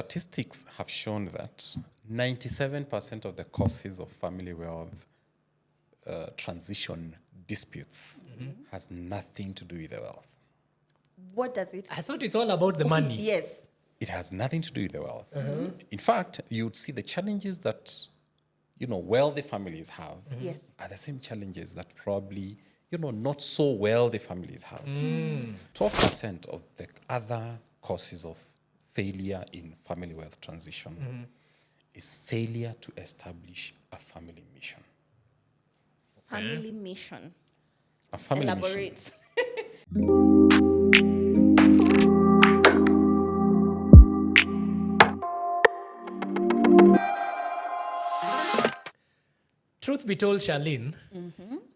Statistics have shown that 97% of the causes of family wealth transition disputes has nothing to do with the wealth. What does it? I thought it's all about the money. Yes. It has nothing to do with the wealth. In fact, you would see the challenges that, wealthy families have Yes. are the same challenges that probably, not so wealthy families have. 12% of the other causes of failure in family wealth transition is failure to establish a family mission. Family mission. A family mission. Elaborate. Truth be told, Charlene,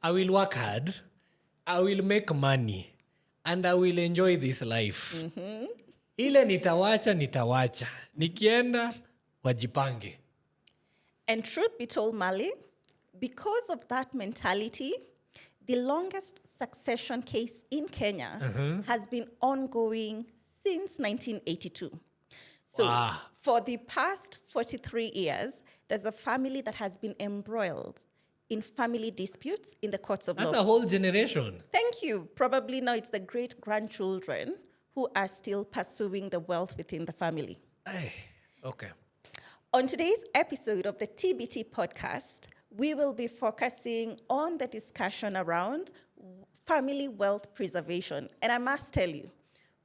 I will work hard, I will make money, and I will enjoy this life. Ile nitawacha. Nikienda, wajipange. And truth be told, Marley, because of that mentality, the longest succession case in Kenya has been ongoing since 1982. So Wow. for the past 43 years, there's a family that has been embroiled in family disputes in the courts of That's law. a whole generation. Thank you. Probably now it's the great-grandchildren who are still pursuing the wealth within the family. Ay, okay. On today's episode of the TBT podcast, we will be focusing on the discussion around family wealth preservation. And I must tell you,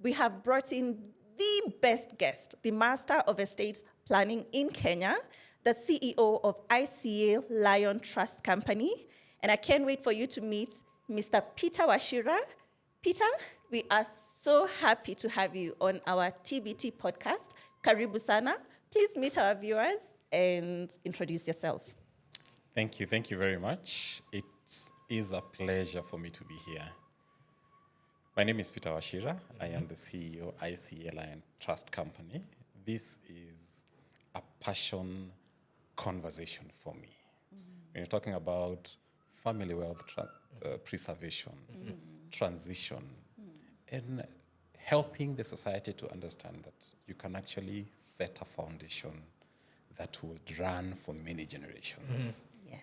we have brought in the best guest, the Master of Estates Planning in Kenya, the CEO of ICEA Lion Trust Company. And I can't wait for you to meet Mr. Peter Wachira. Peter, we are so happy to have you on our TBT podcast. Karibu sana. Please meet our viewers and introduce yourself. Thank you. Thank you very much. It is a pleasure for me to be here. My name is Peter Wachira. I am the CEO of ICEA Lion Trust Company. This is a passion conversation for me. When you're talking about family wealth preservation, transition, and helping the society to understand that you can actually set a foundation that will run for many generations. Yes.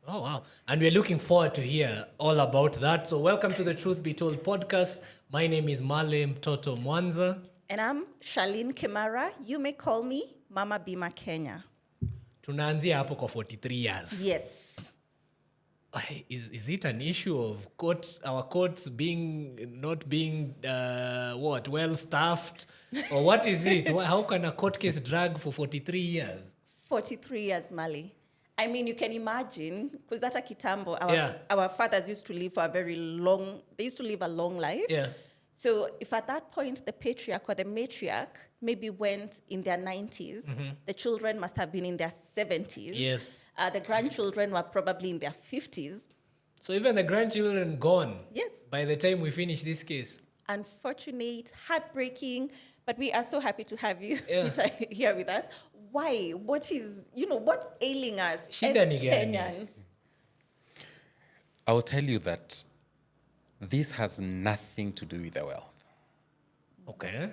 Oh, wow. And we're looking forward to hear all about that. So welcome to the Truth Be Told podcast. My name is Marley Mtoto Mwanza. And I'm Charlene Kimara. You may call me Mama Bima Kenya. Tunaanzia hapo kwa 43 years. Yes. Is it an issue of our courts not being well staffed, or what is it? How can a court case drag for 43 years? 43 years, Mali. I mean, you can imagine, because at Kitambo, Yeah. our fathers used to live for they used to live a long life. Yeah. So if at that point the patriarch or the matriarch maybe went in their 90s, the children must have been in their 70s. Yes. The grandchildren were probably in their 50s. So even the grandchildren gone. Yes. By the time we finish this case. Unfortunate, heartbreaking, but we are so happy to have you Yeah. here with us. Why? What's ailing us Shida as ni gani? Kenyans? I will tell you that this has nothing to do with the wealth. Okay.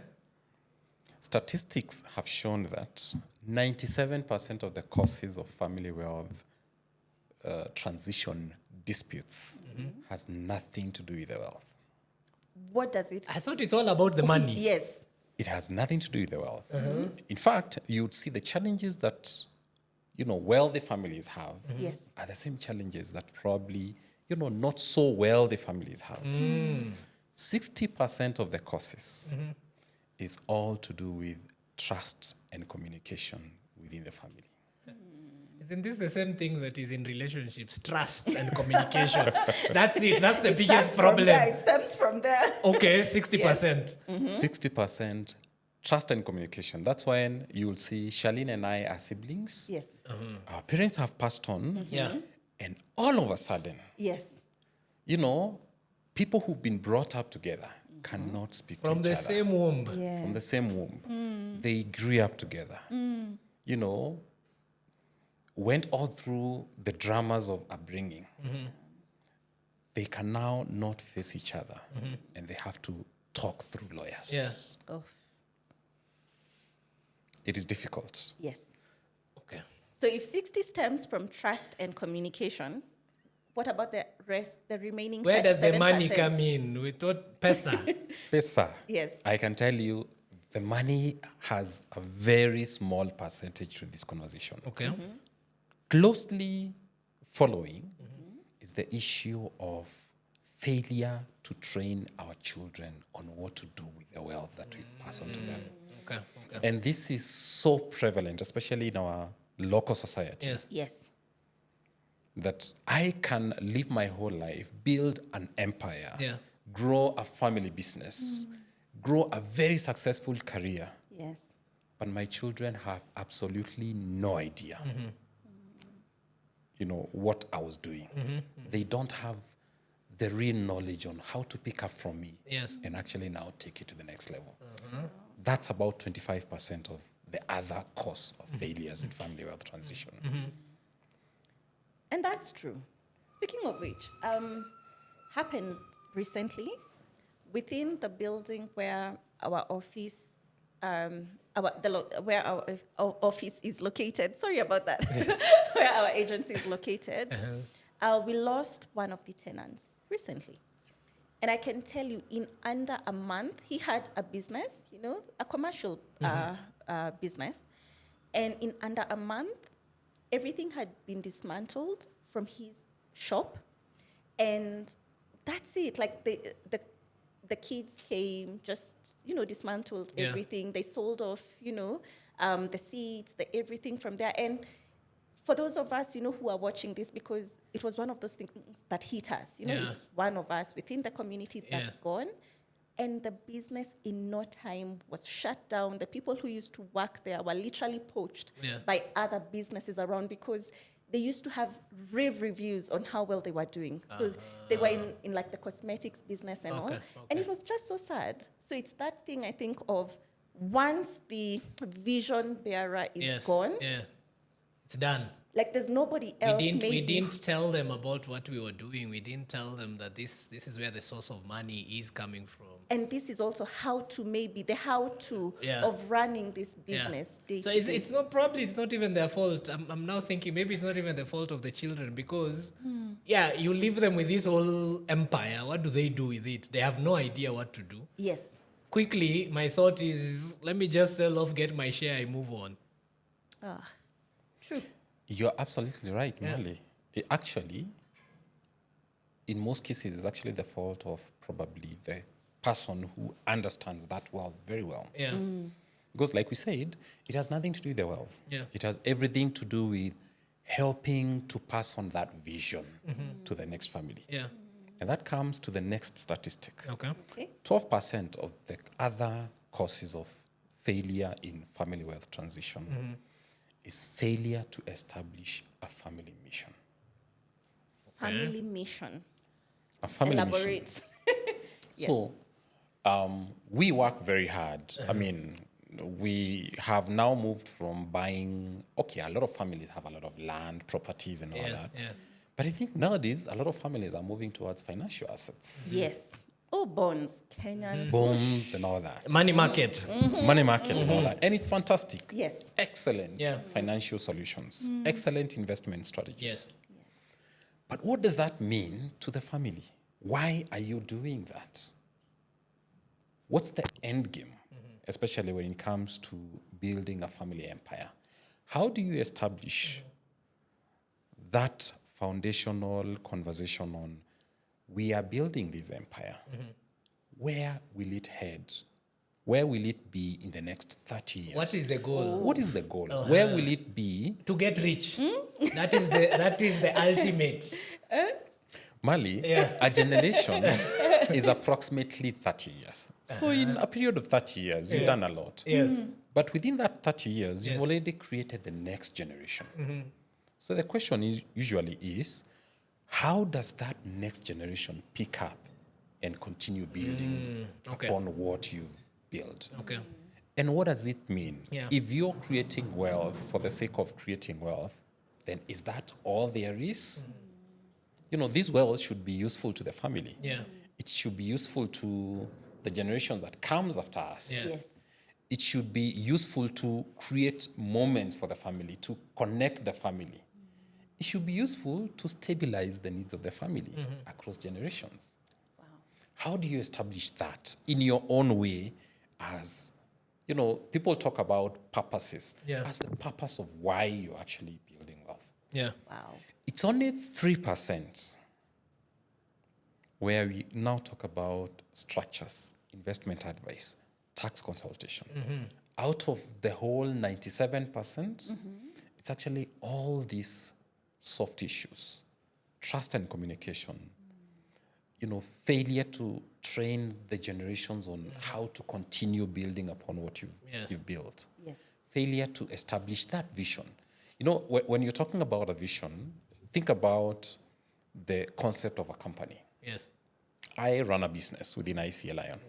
Statistics have shown that 97% of the causes of family wealth transition disputes has nothing to do with the wealth. What does it? I thought it's all about the money. Yes. It has nothing to do with the wealth. In fact, you would see the challenges that, wealthy families have Yes. are the same challenges that probably, not so wealthy families have. 60% of the causes is all to do with trust and communication within the family. Isn't this the same thing that is in relationships? Trust and communication. That's it. That's the biggest problem. It stems from there. Okay, 60%. 60% trust and communication. That's when you'll see Charlene and I are siblings. Yes. Our parents have passed on. Yeah. And all of a sudden, Yes. people who've been brought up together cannot speak From to the each other. same womb. Yeah. From the same womb. They grew up together. Went all through the dramas of upbringing. They can now not face each other, and they have to talk through lawyers. Yeah. Oh. it is difficult. Yes. Okay. So if 60 stems from trust and communication, what about the rest, the remaining Where does the money 37%? come in? We thought pesa. Pesa. Yes. I can tell you the money has a very small percentage to this conversation. Okay. Closely following is the issue of failure to train our children on what to do with the wealth that we pass on to them. Okay. Okay. And this is so prevalent, especially in our local society, Yes. Yes. that I can live my whole life, build an empire, Yeah. grow a family business, grow a very successful career, Yes. but my children have absolutely no idea, what I was doing. They don't have the real knowledge on how to pick up from me Yes. and actually now take it to the next level. That's about 25% of the other cause of failures in family wealth transition. And that's true. Speaking of which, happened recently within the building where our office, where our office is located. Sorry about that. Where our agency is located. We lost one of the tenants recently. And I can tell you, in under a month, he had a business, a commercial business. And in under a month, everything had been dismantled from his shop. And that's it. Like the kids came, just, dismantled Yeah. everything. They sold off, the seats, the everything from there. And for those of us, who are watching this, because it was one of those things that hit us, Yeah. it's one of us within the community that's Yeah. gone. And the business in no time was shut down. The people who used to work there were literally poached Yeah. by other businesses around because they used to have rave reviews on how well they were doing. So they were in like the cosmetics business and all. Okay, And okay. it was just so sad. So it's that thing, I think, of once the vision bearer is Yes. gone, Yeah. It's done. like there's nobody else. We maybe. didn't tell them about what we were doing. We didn't tell them that this is where the source of money is coming from. And this is also the how-to Yeah. of running this Yeah. business day So to it's, day. it's not probably it's not even their fault. I'm now thinking maybe it's not even the fault of the children because you leave them with this whole empire. What do they do with it? They have no idea what to do. Yes. Quickly, my thought is let me just sell off, get my share, I move on. True. You're absolutely right, Yeah. Marley. Actually, in most cases, it's actually the fault of probably the person who understands that wealth very well. Yeah. Because like we said, it has nothing to do with the wealth. Yeah. It has everything to do with helping to pass on that vision to the next family. Yeah. And that comes to the next statistic. Okay. Okay. 12% of the other causes of failure in family wealth transition is failure to establish a family mission. Family mission. A family mission. Elaborate. Yes. So we work very hard. I mean, we have now moved from buying, a lot of families have a lot of land, properties and all Yeah. that. Yeah. But I think nowadays, a lot of families are moving towards financial assets. Yes. Oh, bonds. Kenyans. Bonds and all that. Money market. Money market and all that. And it's fantastic. Yes. Excellent Yeah. financial solutions. Excellent investment strategies. Yes. But what does that mean to the family? Why are you doing that? What's the end game, especially when it comes to building a family empire? How do you establish that foundational conversation on we are building this empire? Where will it head? Where will it be in the next 30 years? What is the goal? What is the goal? Where will it be? To get rich. That is the ultimate. Mali, Yeah. a generation is approximately 30 years. So in a period of 30 years, you've Yes. done a lot. Yes. But within that 30 years, you've Yes. already created the next generation. So the question usually is, how does that next generation pick up and continue building okay. upon what you've built? Okay. And what does it mean? Yeah. If you're creating wealth for the sake of creating wealth, then is that all there is? This wealth should be useful to the family. Yeah. It should be useful to the generation that comes after us. Yeah. Yes. it should be useful to create moments for the family, to connect the family. It should be useful to stabilize the needs of the family across generations. Wow. How do you establish that in your own way as, people talk about purposes, as the purpose of why you're actually building wealth. Yeah. Wow. It's only 3% where we now talk about structures, investment advice, tax consultation. Out of the whole 97%, it's actually all these soft issues, trust and communication, failure to train the generations on how to continue building upon what you've built. Yes. Failure to establish that vision. When you're talking about a vision, think about the concept of a company. Yes. I run a business within ICEA Lion.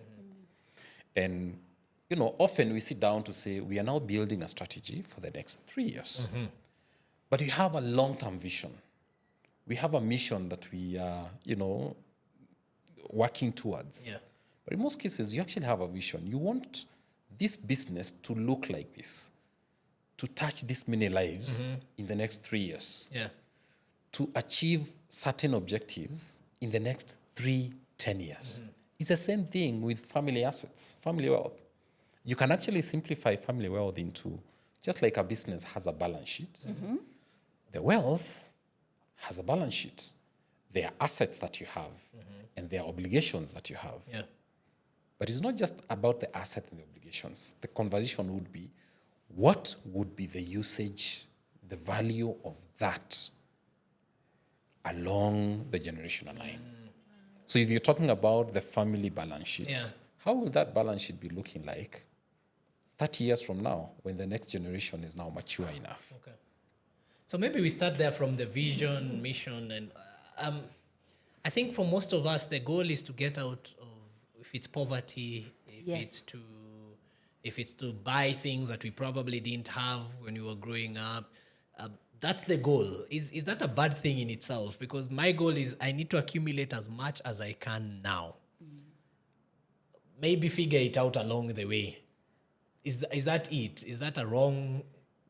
And, often we sit down to say, we are now building a strategy for the next 3 years. But we have a long-term vision. We have a mission that we are, working towards. Yeah. But in most cases, you actually have a vision. You want this business to look like this, to touch this many lives in the next 3 years, Yeah. to achieve certain objectives in the next 10 years. It's the same thing with family assets, family wealth. You can actually simplify family wealth into, just like a business has a balance sheet, the wealth has a balance sheet. There are assets that you have, and there are obligations that you have. Yeah. But it's not just about the asset and the obligations. The conversation would be, what would be the usage, the value of that along the generational line? So if you're talking about the family balance sheet, how will that balance sheet be looking like 30 years from now when the next generation is now mature enough? Okay. So maybe we start there from the vision, mission, and I think for most of us, the goal is to get out of, if it's poverty, if it's to buy things that we probably didn't have when we were growing up. That's the goal. Is that a bad thing in itself? Because my goal is I need to accumulate as much as I can now. Maybe figure it out along the way. Is that it? Is that a wrong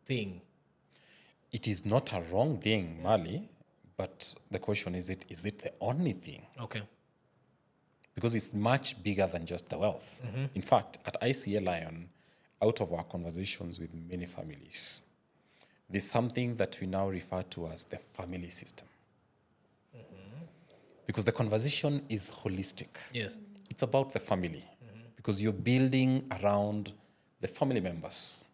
thing? It is not a wrong thing, Marley, but the question is it the only thing? Okay. Because it's much bigger than just the wealth. In fact, at ICEA Lion, out of our conversations with many families, there's something that we now refer to as the family system. Because the conversation is holistic. Yes. It's about the family. Because you're building around the family members.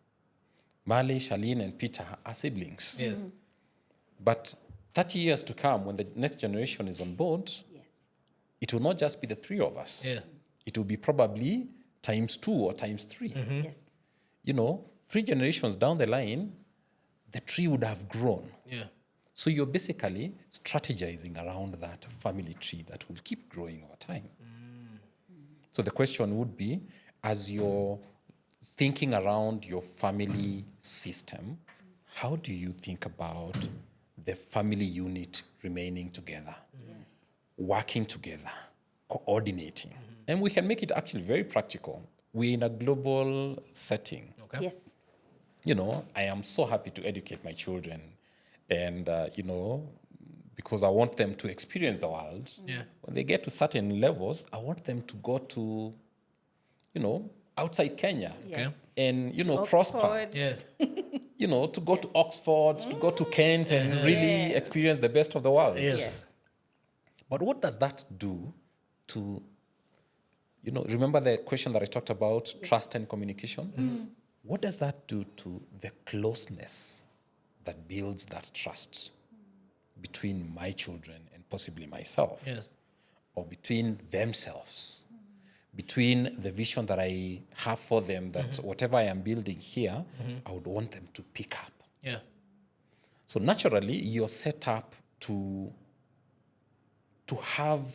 Marley, Charlene, and Peter are siblings. Yes. But 30 years to come, when the next generation is on board, it will not just be the three of us. Yeah. It will be probably times 2 or times 3. Yes. 3 generations down the line, the tree would have grown. Yeah. So you're basically strategizing around that family tree that will keep growing over time. So the question would be, as you're thinking around your family system, how do you think about the family unit remaining together, working together, coordinating? And we can make it actually very practical. We're in a global setting. Okay. Yes. I am so happy to educate my children and, because I want them to experience the world. Yeah. When they get to certain levels, I want them to go to, outside Kenya Yes. and, To prosper. Oxford. Yes. To go to Oxford, to go to Kent and really experience the best of the world. Yes. But what does that do to, remember the question that I talked about, trust and communication? What does that do to the closeness that builds that trust between my children and possibly myself? Yes. Or between themselves, between the vision that I have for them, that whatever I am building here, I would want them to pick up. Yeah. So naturally, you're set up to have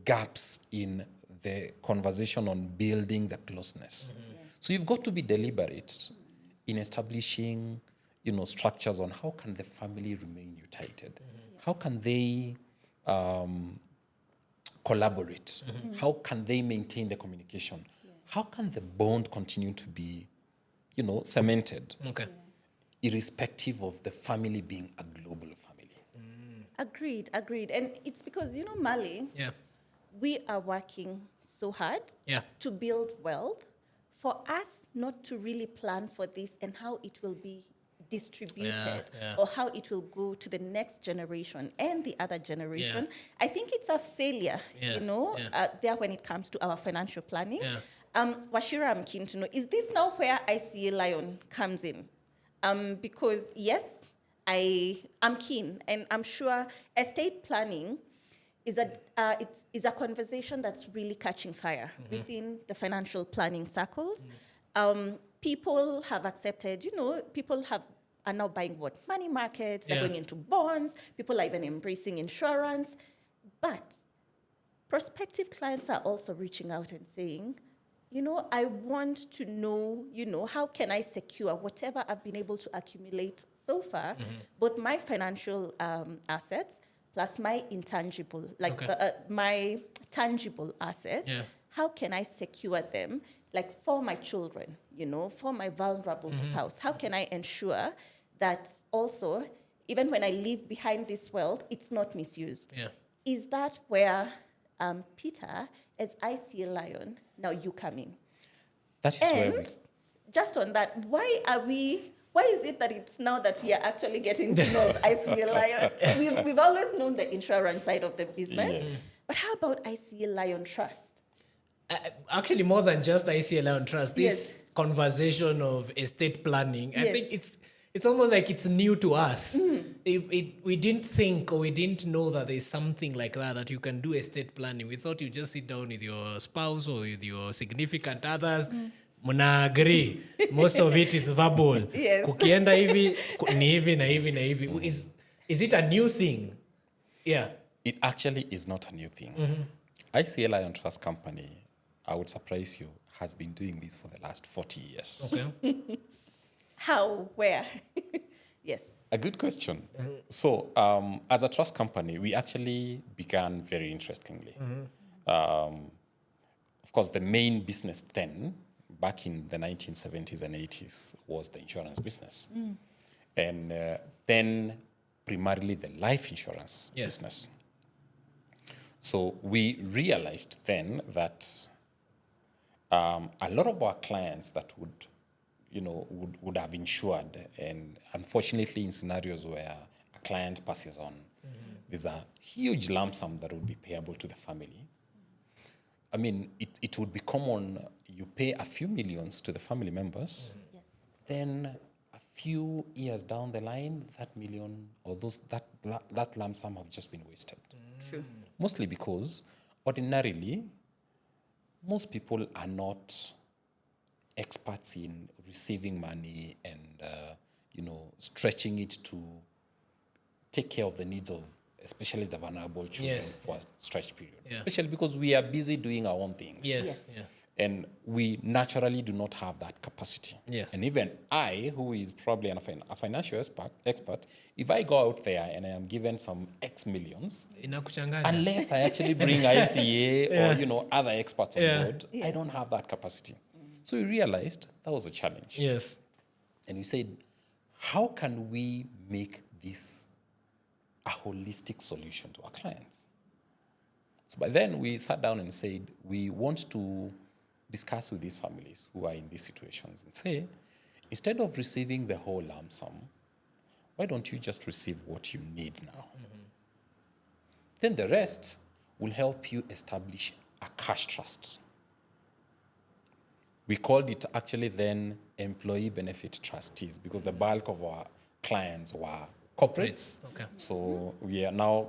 gaps in the conversation on building the closeness. So you've got to be deliberate in establishing, structures on how can the family remain united? How can they collaborate? How can they maintain the communication? how can the bond continue to be, cemented, Okay. irrespective of the family being a global family? Agreed. And it's because, Marley, Yeah. we are working so hard Yeah. to build wealth for us not to really plan for this and how it will be distributed Yeah. or how it will go to the next generation and the other generation. I think it's a failure, there when it comes to our financial planning. Yeah. Wachira, I'm keen to know, is this now where ICEA Lion comes in? Because yes, I'm keen, and I'm sure estate planning is a conversation that's really catching fire within the financial planning circles. People have accepted, people are now buying money markets, they're going into bonds, people are even embracing insurance. But prospective clients are also reaching out and saying, I want to know, how can I secure whatever I've been able to accumulate so far, both my financial assets plus my intangible, my tangible assets. Yeah. How can I secure them, for my children, for my vulnerable spouse? How can I ensure that also, even when I leave behind this wealth, it's not misused? Yeah. Is that where, Peter, as ICEA Lion, now you come in? That is where we... And just on that, why is it that it's now that we are actually getting to know ICEA Lion? We've always known the insurance side of the business, Yes. but how about ICEA Lion Trust? Actually, more than just ICEA Lion Trust, this Yes. conversation of estate planning, I Yes. think it's almost like it's new to us. We didn't think or we didn't know that there's something like that you can do estate planning. We thought you just sit down with your spouse or with your significant others. Mna agree. Most of it is verbal. Yes. Kukienda hivi, ni hivi na hivi na hivi. Is it a new thing? Yeah. It actually is not a new thing. ICEA Lion Trust Company, I would surprise you, has been doing this for the last 40 years. Okay. How? Where? Yes. A good question. So, as a trust company, we actually began very interestingly. Of course, the main business then, back in the 1970s and 80s, was the insurance business. And then primarily the life insurance business. So we realized then that a lot of our clients that would have insured, and unfortunately in scenarios where a client passes on, there's a huge lump sum that would be payable to the family. I mean, it would be common, you pay a few millions to the family members, Yes. then a few years down the line, that million or that lump sum have just been wasted. True. Mostly because ordinarily, most people are not experts in receiving money and stretching it to take care of the needs of especially the vulnerable children for a stretched period. Especially because we are busy doing our own things. Yes. Yeah. And we naturally do not have that capacity. Yes. And even I, who is probably a financial expert, if I go out there and I am given some X millions, Inakuchanganya. unless I actually bring ICA or other experts on board, I Yes. don't have that capacity. So we realized that was a challenge. Yes. And we said, how can we make this a holistic solution to our clients? So by then we sat down and said, we want to discuss with these families who are in these situations and say, instead of receiving the whole lump sum, why don't you just receive what you need now? Then the rest will help you establish a cash trust. We called it actually then employee benefit trustees because the bulk of our clients were corporates. Okay. So we are now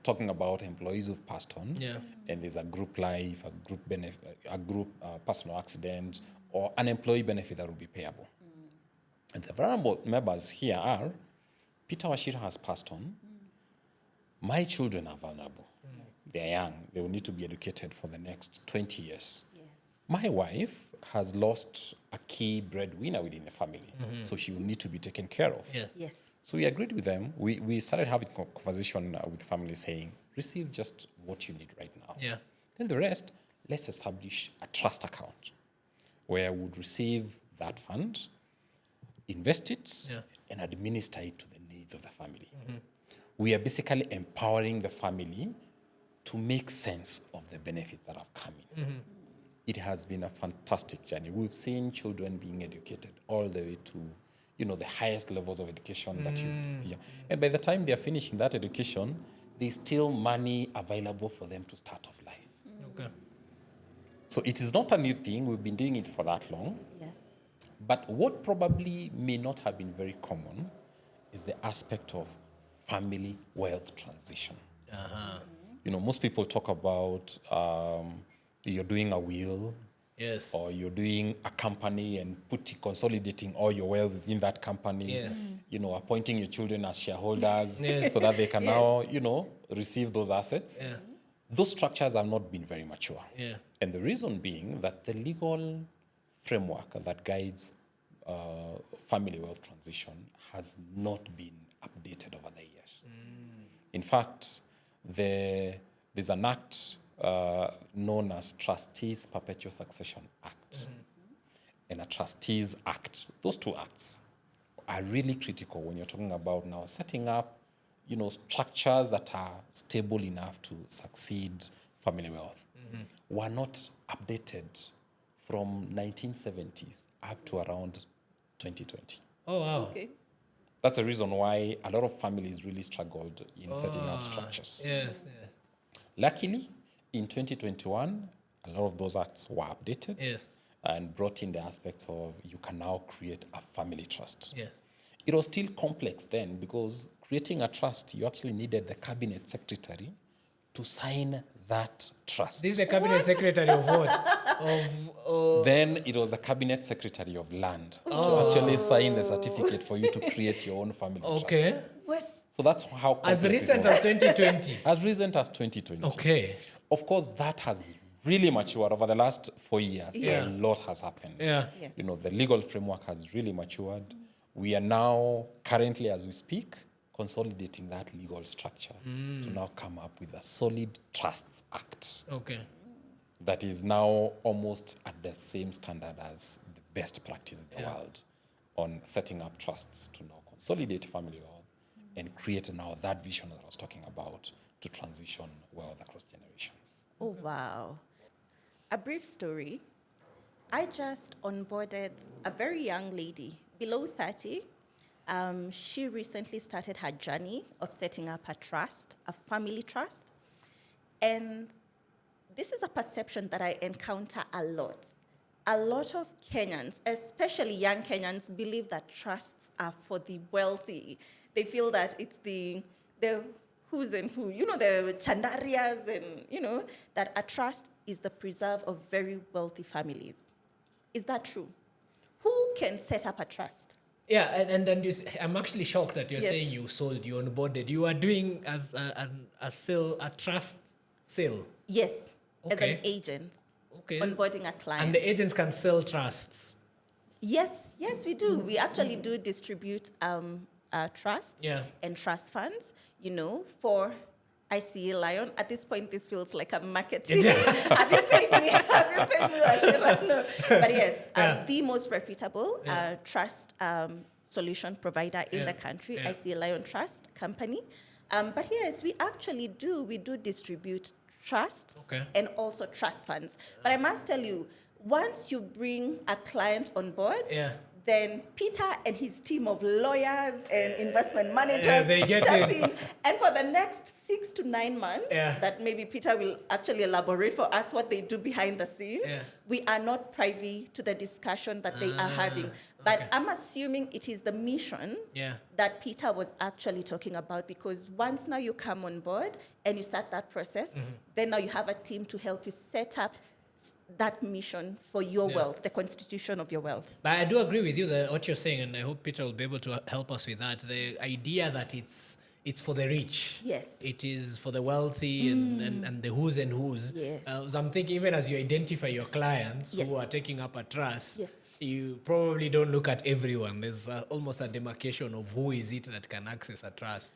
talking about employees who've passed on. Yeah. And there's a group life, a group personal accident, or an employee benefit that will be payable. And the vulnerable members here are, Peter Wachira has passed on. My children are vulnerable. They're young. They will need to be educated for the next 20 years. Yes. My wife has lost a key breadwinner within the family, so she will need to be taken care of. Yeah. Yes. So we agreed with them. We started having a conversation with families saying, receive just what you need right now. Yeah. Then the rest, let's establish a trust account. where we would receive that fund, invest it, and administer it to the needs of the family. We are basically empowering the family to make sense of the benefits that have come in. It has been a fantastic journey. We've seen children being educated all the way to, the highest levels of education that and by the time they're finishing that education, there's still money available for them to start off life. Okay. So it is not a new thing. We've been doing it for that long. Yes. But what probably may not have been very common is the aspect of family wealth transition. Most people talk about you're doing a will, Yes. or you're doing a company and consolidating all your wealth within that company. Appointing your children as shareholders so that they can now, receive those assets. Those structures have not been very mature. And the reason being that the legal framework that guides family wealth transition has not been updated over the years. In fact, there's an act known as Trustees Perpetual Succession Act and a Trustees Act. Those two acts are really critical when you're talking about now setting up, structures that are stable enough to succeed family wealth. Were not updated from 1970s up to around 2020. Oh, wow. Okay. That's the reason why a lot of families really struggled in setting up structures. Yes. Luckily, in 2021, a lot of those acts were updated and brought in the aspects of you can now create a family trust. Yes. It was still complex then because creating a trust, you actually needed the cabinet secretary to sign that trust. This is the cabinet secretary of what? Then it was the cabinet secretary of land to actually sign the certificate for you to create your own family trust. What? So that's how complex As recent it was. as 2020. As recent as 2020. Okay. Of course, that has really matured over the last 4 years. Yeah. A lot has happened. Yeah. Yes. The legal framework has really matured. We are now, currently as we speak, consolidating that legal structure to now come up with a solid Trusts Act Okay. that is now almost at the same standard as the best practice in the world on setting up trusts to now consolidate family wealth and create now that vision that I was talking about to transition wealth across generations. Oh, wow. A brief story. I just onboarded a very young lady, below 30. She recently started her journey of setting up a trust, a family trust. And this is a perception that I encounter a lot. A lot of Kenyans, especially young Kenyans, believe that trusts are for the wealthy. They feel that it's the who's and who, the Chandarias and, that a trust is the preserve of very wealthy families. Is that true? Who can set up a trust? Yeah, and then I'm actually shocked that you're Yes. saying you sold, you onboarded. You are doing as a trust sale. Yes, as Okay. an agent, Okay. onboarding a client. And the agents can sell trusts. Yes, we do. We actually do distribute trusts Yeah. and trust funds, for ICEA Lion. At this point, this feels like a marketing. Have you paid me? Wachira? No. But yes, the most reputable trust solution provider in the country, ICEA Lion Trust Company. But yes, we do distribute trusts and also trust funds. But I must tell you, once you bring a client on board, then Peter and his team of lawyers and investment managers they get step in. in. And for the next 6 to 9 months, Yeah. that maybe Peter will actually elaborate for us what they do behind the scenes. Yeah. We are not privy to the discussion that they are having. But I'm assuming it is the mission that Peter was actually talking about, because once now you come on board and you start that process, then now you have a team to help you set up that mission for your wealth, the constitution of your wealth. But I do agree with you that what you're saying, and I hope Peter will be able to help us with that. The idea that it's for the rich. Yes. It is for the wealthy and the who's and who's. Yes. So I'm thinking, even as you identify your clients Yes. who are taking up a trust, Yes. you probably don't look at everyone. There's almost a demarcation of who is it that can access a trust.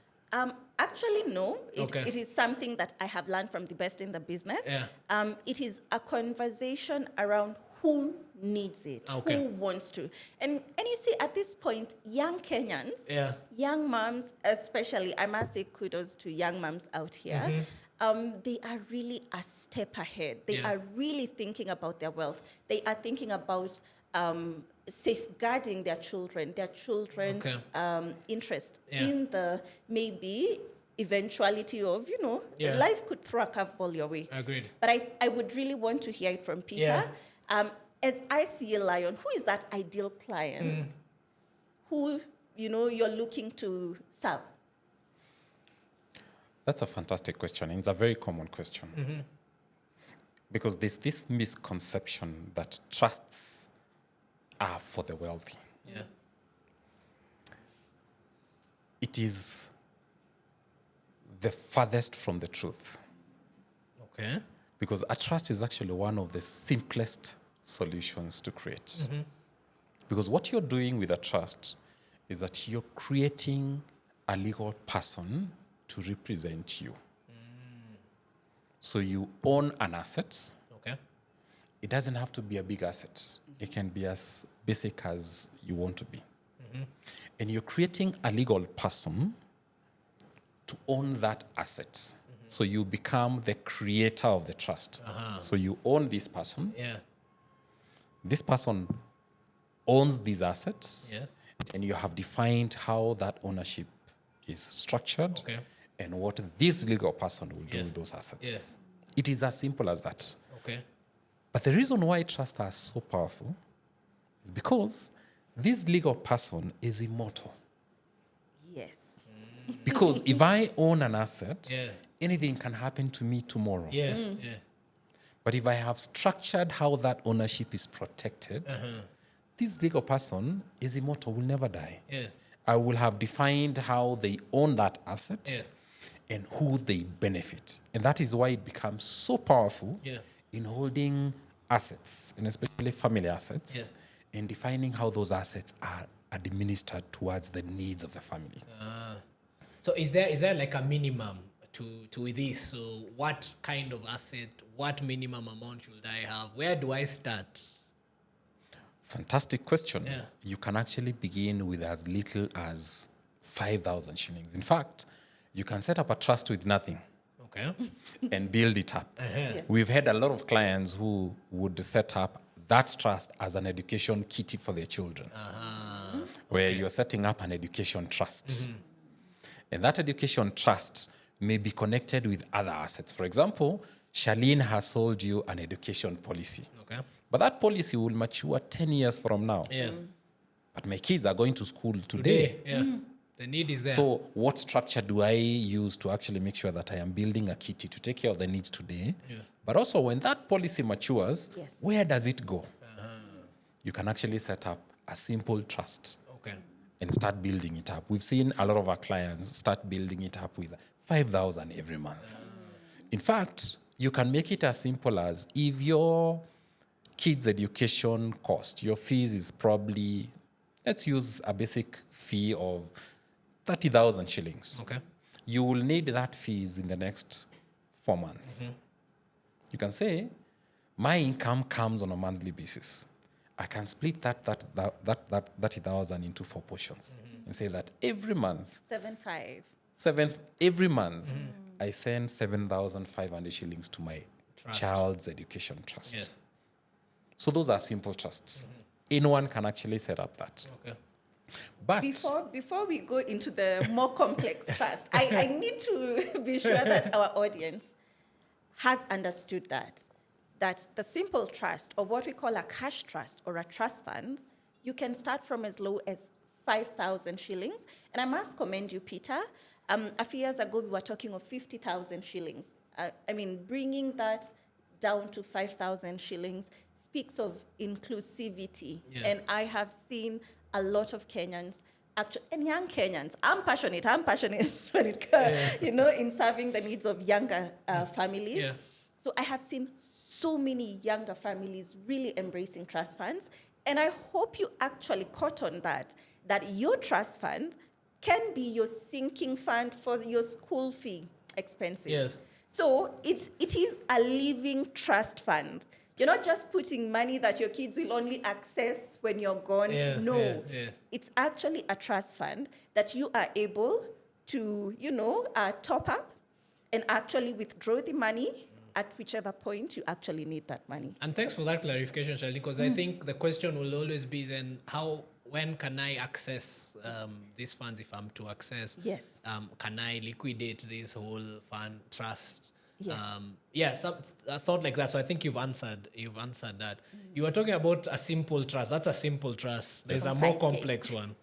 Actually, no. Okay. It is something that I have learned from the best in the business. Yeah. It is a conversation around who needs it, Okay. who wants to. And you see, at this point, young Kenyans, Yeah. young moms, especially, I must say kudos to young moms out here. They are really a step ahead. They Yeah. are really thinking about their wealth. They are thinking about safeguarding their children's Okay. interest Yeah. in the maybe eventuality of, Yeah. life could throw a curveball your way. Agreed. But I would really want to hear it from Peter. As ICEA Lion, who is that ideal client who, you're looking to serve? That's a fantastic question. It's a very common question. Because there's this misconception that trusts are for the wealthy. Yeah. It is the farthest from the truth. Okay. Because a trust is actually one of the simplest solutions to create. Because what you're doing with a trust is that you're creating a legal person to represent you. So you own an asset. Okay. It doesn't have to be a big asset. It can be as basic as you want to be. And you're creating a legal person to own that asset. So you become the creator of the trust. So you own this person. Yeah. This person owns these assets. Yes. And you have defined how that ownership is structured Okay. and what this legal person will do Yes. with those assets. Yes. It is as simple as that. Okay. But the reason why trusts are so powerful is because this legal person is immortal. Yes. Because if I own an asset, Yeah. anything can happen to me tomorrow. Yes. Yes. But if I have structured how that ownership is protected, this legal person is immortal, will never die. Yes. I will have defined how they own that asset Yes. and who they benefit. And that is why it becomes so powerful Yeah. in holding assets, and especially family assets, Yeah. and defining how those assets are administered towards the needs of the family. So is there like a minimum to this? So what kind of asset, what minimum amount should I have? Where do I start? Fantastic question. Yeah. You can actually begin with as little as 5,000 shillings. In fact, you can set up a trust with nothing Okay. and build it up. Yes. We've had a lot of clients who would set up that trust as an education kitty for their children, where you're setting up an education trust. And that education trust may be connected with other assets. For example, Charlene has sold you an education policy. Okay. But that policy will mature 10 years from now. Yes. But my kids are going to school today. Yeah. The need is there. So what structure do I use to actually make sure that I am building a kitty to take care of the needs today? Yes. But also when that policy matures, Yes. where does it go? You can actually set up a simple trust Okay. and start building it up. We've seen a lot of our clients start building it up with 5,000 every month. In fact, you can make it as simple as if your kids' education cost, your fees is probably, let's use a basic fee of 30,000 shillings. Okay. You will need that fees in the next 4 months. You can say, my income comes on a monthly basis. I can split that 30,000 into 4 portions and say that every month, 7.5. every month, I send 7,500 shillings to my Trust. child's education trust. Yes. So those are simple trusts. Anyone can actually set up that. Okay. But Before we go into the more complex trust, I need to be sure that our audience has understood that the simple trust, or what we call a cash trust or a trust fund, you can start from as low as 5,000 shillings. And I must commend you, Peter. A few years ago, we were talking of 50,000 shillings. Bringing that down to 5,000 shillings speaks of inclusivity. Yeah. And I have seen a lot of Kenyans, and young Kenyans. I'm passionate when it comes, in serving the needs of younger families. Yeah. So I have seen so many younger families really embracing trust funds. And I hope you actually caught on that your trust fund can be your sinking fund for your school fee expenses. Yes. So it is a living trust fund You're not just putting money that your kids will only access when you're gone. Yes, No. yes, yes. It's actually a trust fund that you are able to, top up and actually withdraw the money at whichever point you actually need that money. And thanks for that clarification, Charlie, because I think the question will always be then when can I access these funds if I'm to access? Yes. Can I liquidate this whole fund trust? Yes. I thought like that. So I think you've answered that. You were talking about a simple trust. That's a simple trust. There's a more complex one.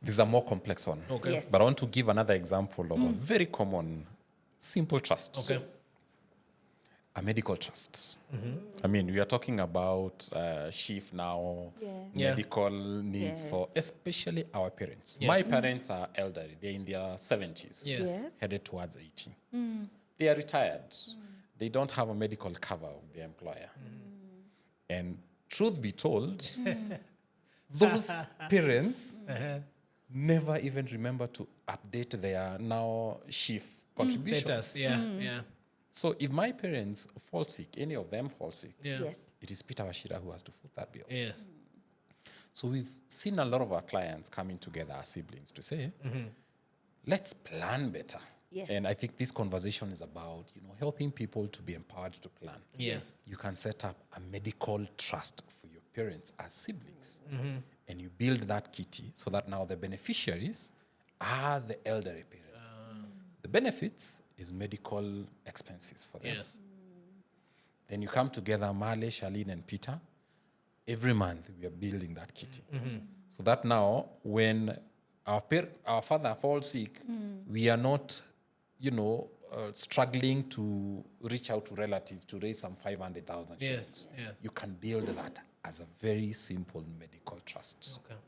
This is a more complex one. Okay. Yes. But I want to give another example of a very common simple trust. Okay. A medical trust. I mean, we are talking about shift now, Yeah. medical needs for Yes. especially our parents. Yes. My parents are elderly. They're in their 70s, Yes. Yes. headed towards 80. They are retired. They don't have a medical cover of their employer. And truth be told, those parents never even remember to update their now shift contributions. Status. Yeah. So if my parents fall sick, any of them fall sick, Yeah. Yes. it is Peter Wachira who has to foot that bill. Yes. So we've seen a lot of our clients coming together as siblings to say, let's plan better. Yes. And I think this conversation is about, helping people to be empowered to plan. Yes. You can set up a medical trust for your parents as siblings. And you build that kitty so that now the beneficiaries are the elderly parents. The benefits is medical expenses for them. Yes. Then you come together, Marley, Charlene, and Peter. Every month we are building that kitty. So that now when our father falls sick, we are not, struggling to reach out to relatives to raise some 500,000 shillings. Yes. You can build that as a very simple medical trust. Okay.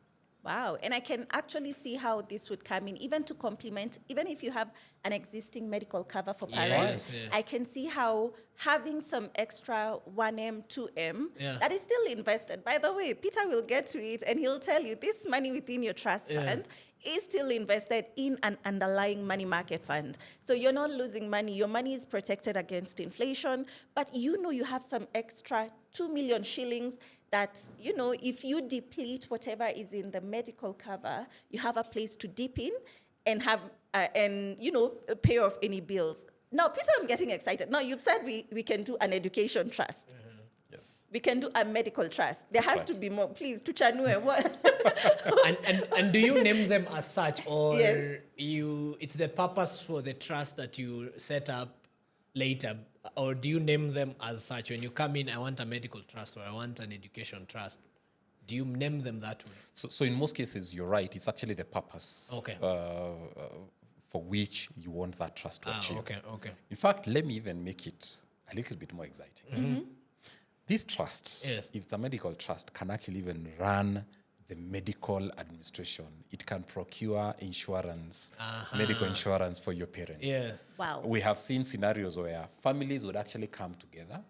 Wow. And I can actually see how this would come in, even to complement, even if you have an existing medical cover for parents. Yes, yeah. I can see how having some extra 1M, 2M, Yeah. that is still invested. By the way, Peter will get to it and he'll tell you this money within your trust fund is still invested in an underlying money market fund. So you're not losing money. Your money is protected against inflation, but you have some extra 2 million shillings that, if you deplete whatever is in the medical cover, you have a place to dip in and have, pay off any bills. Now, Peter, I'm getting excited. Now, you've said we can do an education trust. Yes. We can do a medical trust. There has right. to be more. Please, to Chanue, what? and do you name them as such, or Yes. it's the purpose for the trust that you set up later, or do you name them as such? When you come in, I want a medical trust or I want an education trust. Do you name them that way? So in most cases, you're right. It's actually the purpose Okay. For which you want that trust to achieve. Okay. In fact, let me even make it a little bit more exciting. This trust, Yes. if it's a medical trust, can actually even run the medical administration. It can procure insurance, medical insurance for your parents. Yeah. Wow. We have seen scenarios where families would actually come together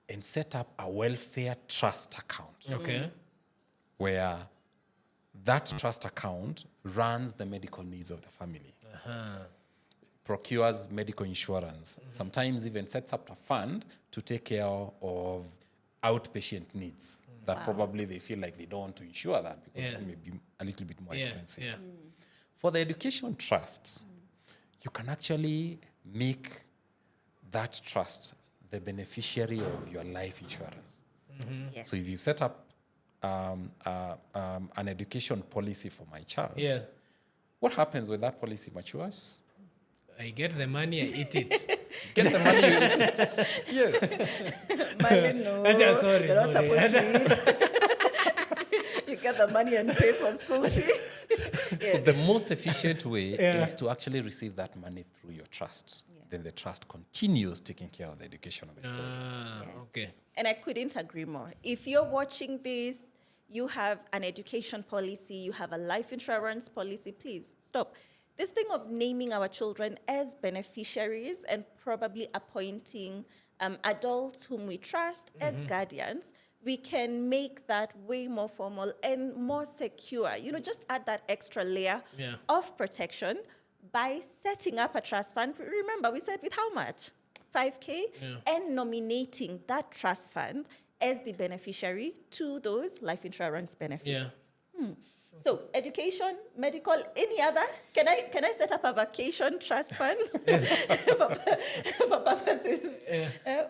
and set up a welfare trust account Okay. where that trust account runs the medical needs of the family, procures medical insurance, sometimes even sets up a fund to take care of outpatient needs that probably they feel like they don't want to insure that because it may be a little bit more expensive. Yeah. For the education trust, you can actually make that trust the beneficiary of your life insurance. Yes. So if you set up an education policy for my child, Yes. what happens when that policy matures? I get the money, I eat it. Get the money, you eat it. Yes. Marley, no, Yeah, sorry, you're not sorry. supposed to eat. You get the money and pay for school fee. So the most efficient way Yeah. is to actually receive that money through your trust. Then the trust continues taking care of the education of the child. Okay. And I couldn't agree more. If you're watching this, you have an education policy, you have a life insurance policy, please stop. This thing of naming our children as beneficiaries and probably appointing adults whom we trust as guardians, we can make that way more formal and more secure. Just add that extra layer of protection by setting up a trust fund. Remember, we said with how much? 5K, and nominating that trust fund as the beneficiary to those life insurance benefits. Yeah. So education, medical, any other? Can I set up a vacation trust fund for purposes?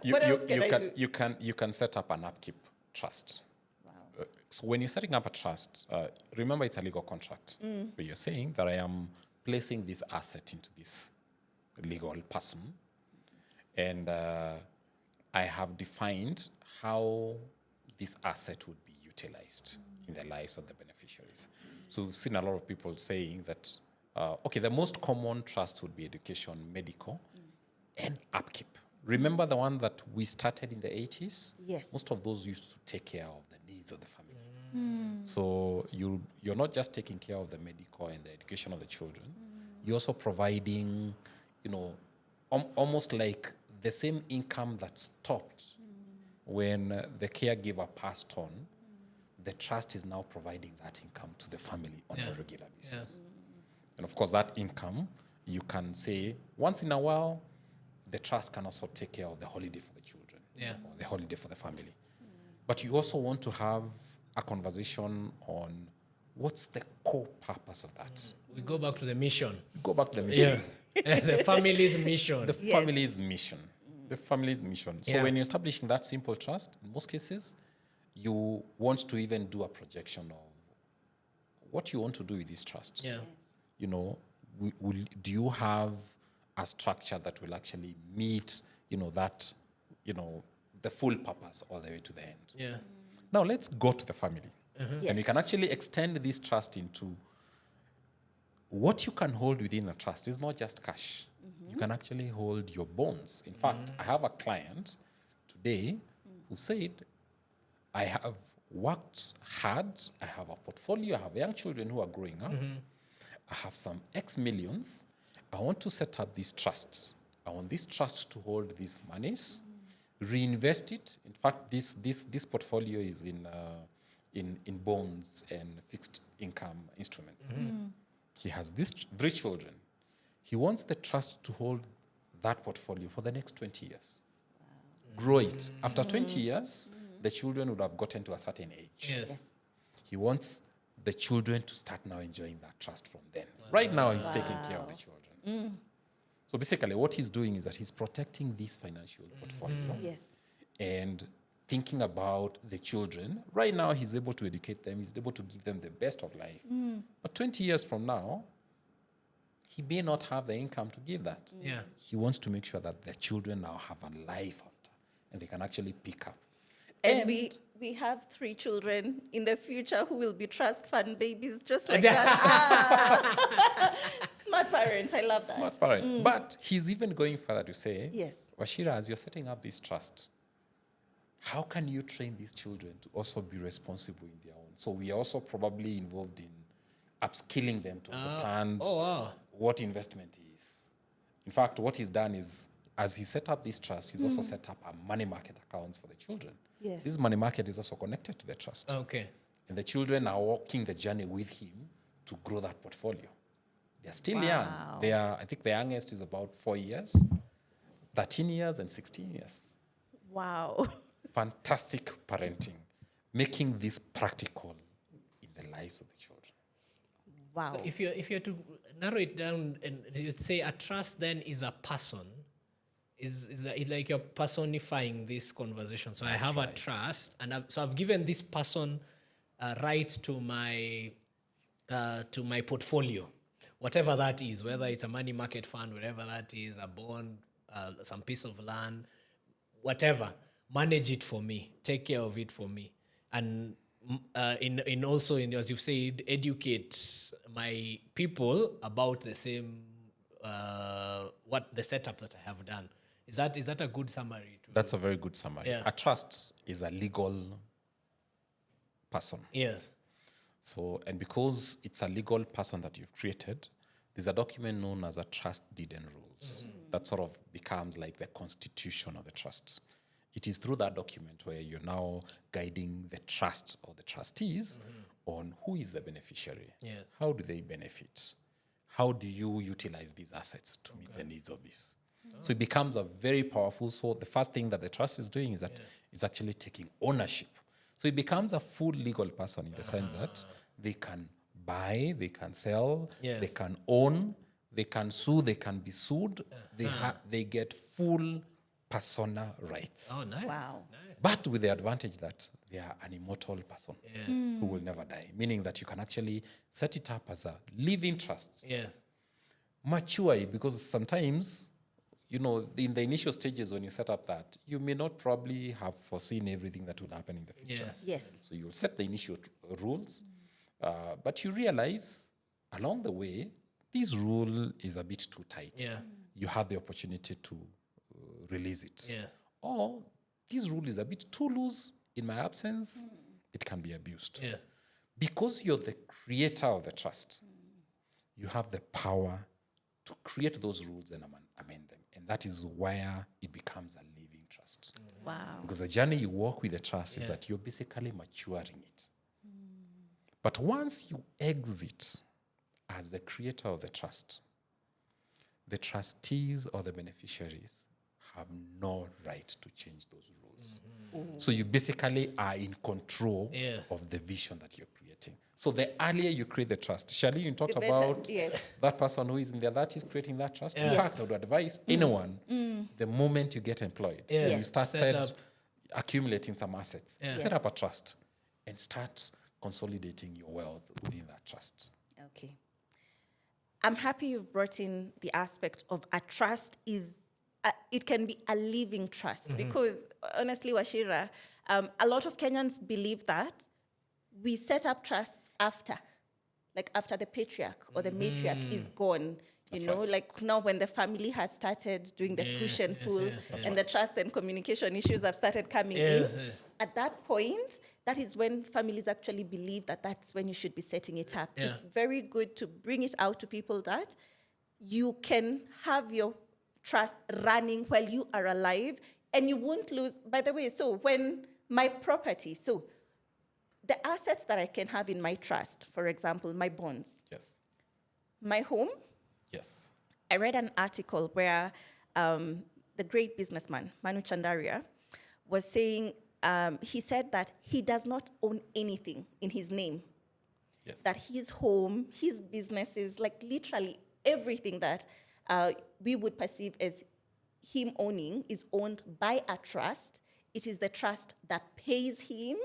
What else can I do? You can set up an upkeep trust. So when you're setting up a trust, remember it's a legal contract. Where you're saying that I am placing this asset into this legal person, and I have defined how this asset would be utilized in the lives of the beneficiaries. So we've seen a lot of people saying that, the most common trust would be education, medical, and upkeep. Remember the one that we started in the 80s? Yes. Most of those used to take care of the needs of the family. So you're not just taking care of the medical and the education of the children. You're also providing, almost like the same income that stopped when the caregiver passed on. The trust is now providing that income to the family on a regular basis. And of course, that income, you can say, once in a while, the trust can also take care of the holiday for the children or the holiday for the family. But you also want to have a conversation on what's the core purpose of that. We go back to the mission. Go back to the mission. The family's mission. The family's mission. The family's mission. So when you're establishing that simple trust, in most cases, you want to even do a projection of what you want to do with this trust. Yeah. Do you have a structure that will actually meet, that, the full purpose all the way to the end? Yeah. Now let's go to the family. Yes. And we can actually extend this trust into what you can hold within a trust is not just cash. You can actually hold your bonds. In fact, I have a client today who said, I have worked hard, I have a portfolio, I have young children who are growing up, I have some X millions, I want to set up these trusts. I want this trust to hold these monies, reinvest it. In fact, this portfolio is in bonds and fixed income instruments. He has these 3 children. He wants the trust to hold that portfolio for the next 20 years. Grow it. After 20 years, the children would have gotten to a certain age. Yes. He wants the children to start now enjoying that trust from then. Right now, he's taking care of the children. So basically, what he's doing is that he's protecting this financial portfolio and thinking about the children. Right now, he's able to educate them. He's able to give them the best of life. But 20 years from now, he may not have the income to give that. Yeah. He wants to make sure that the children now have a life after, and they can actually pick up. And we have 3 children in the future who will be trust fund babies just like that. Smart parent, I love that. Smart parent. But he's even going further to say, Yes. Wachira, as you're setting up this trust, how can you train these children to also be responsible in their own? So we are also probably involved in upskilling them to understand what investment is. In fact, what he's done is, as he set up this trust, he's also set up a money market accounts for the children. Yes. This money market is also connected to the trust. Okay. And the children are walking the journey with him to grow that portfolio. They're still young. I think the youngest is about 4 years, 13 years, and 16 years. Wow. Fantastic parenting, making this practical in the lives of the children. Wow. So if you're to narrow it down and you'd say a trust then is a person, is like you're personifying this conversation. So I have a trust, and I've given this person right to my portfolio, whatever that is, whether it's a money market fund, whatever that is, a bond, some piece of land, whatever. Manage it for me, take care of it for me, and in also as you've said, educate my people about the same what the setup that I have done. Is that a good summary? That's a very good summary. Yeah. A trust is a legal person. Yes. So, and because it's a legal person that you've created, there's a document known as a trust deed and rules that sort of becomes like the constitution of the trust. It is through that document where you're now guiding the trust or the trustees on who is the beneficiary. Yes. How do they benefit? How do you utilize these assets to meet the needs of this? So it becomes a very powerful. So the first thing that the trust is doing is that it's actually taking ownership. So it becomes a full legal person in the sense that they can buy, they can sell, they can own, they can sue, they can be sued. They get full persona rights. Oh, nice. Wow. But with the advantage that they are an immortal person who will never die, meaning that you can actually set it up as a living trust. Yes. Mature it, because sometimes, in the initial stages when you set up that, you may not probably have foreseen everything that will happen in the future. Yes. Yes. So you'll set the initial rules, but you realize along the way, this rule is a bit too tight. Yeah. You have the opportunity to release it. Yeah. Or this rule is a bit too loose. In my absence, it can be abused. Yes. Because you're the creator of the trust, you have the power to create those rules and amend them. And that is where it becomes a living trust. Wow. Because the journey you walk with the trust is that you're basically maturing it. But once you exit as the creator of the trust, the trustees or the beneficiaries have no right to change those rules. So you basically are in control of the vision that you're creating. So the earlier you create the trust, Charlie, you talked The better, about yes. that person who is in there that is creating that trust. In Yes. fact, I would advise anyone, the moment you get employed, Yeah. you Yes. started Set up. accumulating some assets, Yes. set up a trust and start consolidating your wealth within that trust. Okay. I'm happy you've brought in the aspect of a trust it can be a living trust because honestly, Wachira, a lot of Kenyans believe that we set up trusts after the patriarch or the matriarch is gone. Like now when the family has started doing the push and pull and the trust and communication issues have started coming in. At that point, that is when families actually believe that that's when you should be setting it up. Yeah. It's very good to bring it out to people that you can have your trust running while you are alive and you won't lose. By the way, so when my property, so the assets that I can have in my trust, for example, my bonds, Yes. my home, Yes. I read an article where the great businessman, Manu Chandaria, was saying, he said that he does not own anything in his name. Yes. That his home, his businesses, like literally everything that we would perceive as him owning is owned by a trust. It is the trust that pays him.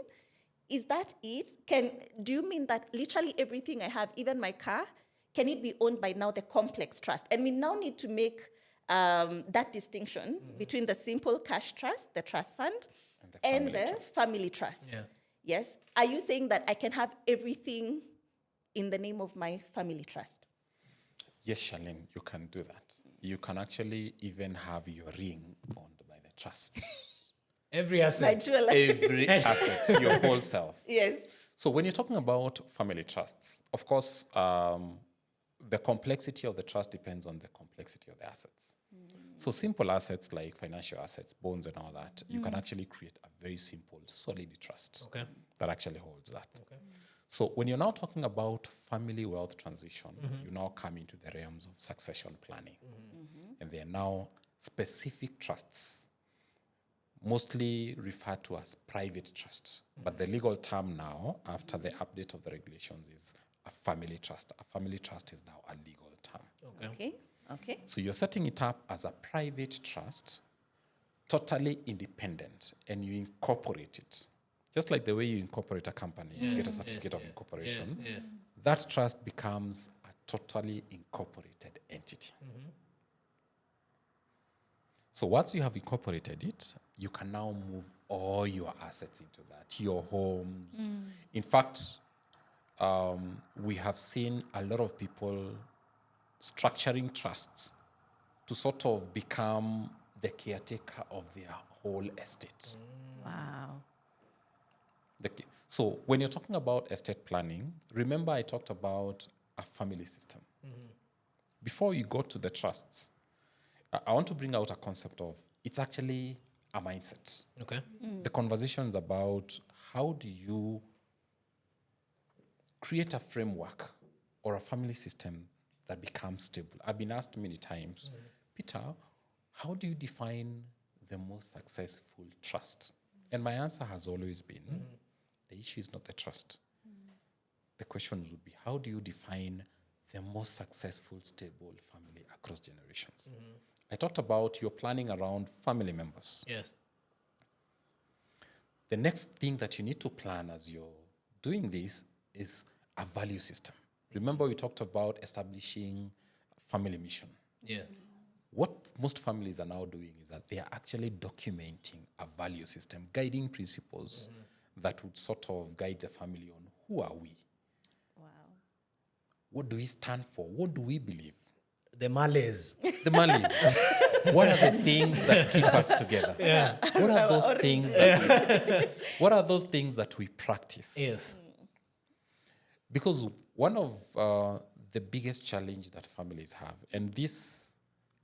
Is that it? Do you mean that literally everything I have, even my car, can it be owned by now the complex trust? And we now need to make that distinction between the simple cash trust, the trust fund, and the family trust. Yeah. Yes? Are you saying that I can have everything in the name of my family trust? Yes, Charlene, you can do that. You can actually even have your ring owned by the trust. Every My asset. jeweler. Every asset, your whole self. Yes. So when you're talking about family trusts, of course, the complexity of the trust depends on the complexity of the assets. So simple assets like financial assets, bonds and all that, you can actually create a very simple, solid trust that actually holds that. Okay. So when you're now talking about family wealth transition, you now come into the realms of succession planning. And they are now specific trusts, mostly referred to as private trust. But the legal term now, after the update of the regulations, is a family trust. A family trust is now a legal term. Okay. So you're setting it up as a private trust, totally independent, and you incorporate it. Just like the way you incorporate a company, you get a certificate of incorporation, that trust becomes a totally incorporated entity. So once you have incorporated it, you can now move all your assets into that, your homes. In fact, we have seen a lot of people structuring trusts to sort of become the caretaker of their whole estate. Wow. So when you're talking about estate planning, remember I talked about a family system. Before you go to the trusts, I want to bring out a concept of it's actually a mindset. Okay. The conversations about how do you create a framework or a family system that becomes stable. I've been asked many times, Peter, how do you define the most successful trust? And my answer has always been, the issue is not the trust. The question would be, how do you define the most successful, stable family across generations? I talked about your planning around family members. Yes. The next thing that you need to plan as you're doing this is a value system. Remember, we talked about establishing family mission. Yeah. What most families are now doing is that they are actually documenting a value system, guiding principles that would sort of guide the family on who are we? Wow. What do we stand for? What do we believe? The Malays. The Marleys. What are the things that keep us together? Yeah. What are those things what are those things that we practice? Yes. Because one of the biggest challenge that families have, and this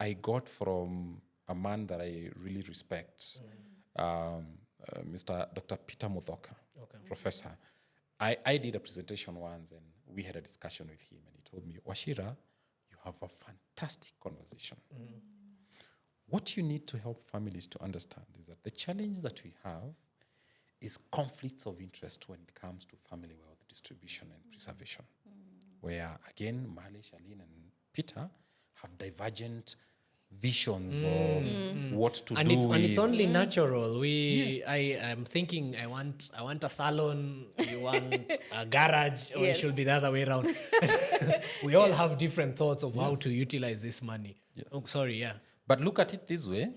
I got from a man that I really respect, Mr. Dr. Peter Muthoka, professor. I did a presentation once and we had a discussion with him and he told me, Wachira, you have a fantastic conversation. What you need to help families to understand is that the challenge that we have is conflicts of interest when it comes to family wealth distribution and preservation, where, again, Marley, Charlene, and Peter have divergent visions of what to And do it's with. and it's only natural. I'm thinking I want a salon, you want a garage, or it Yes. should be the other way around. We all have different thoughts of how to utilize this money. Yes. Oh, sorry, yeah. But look at it this way.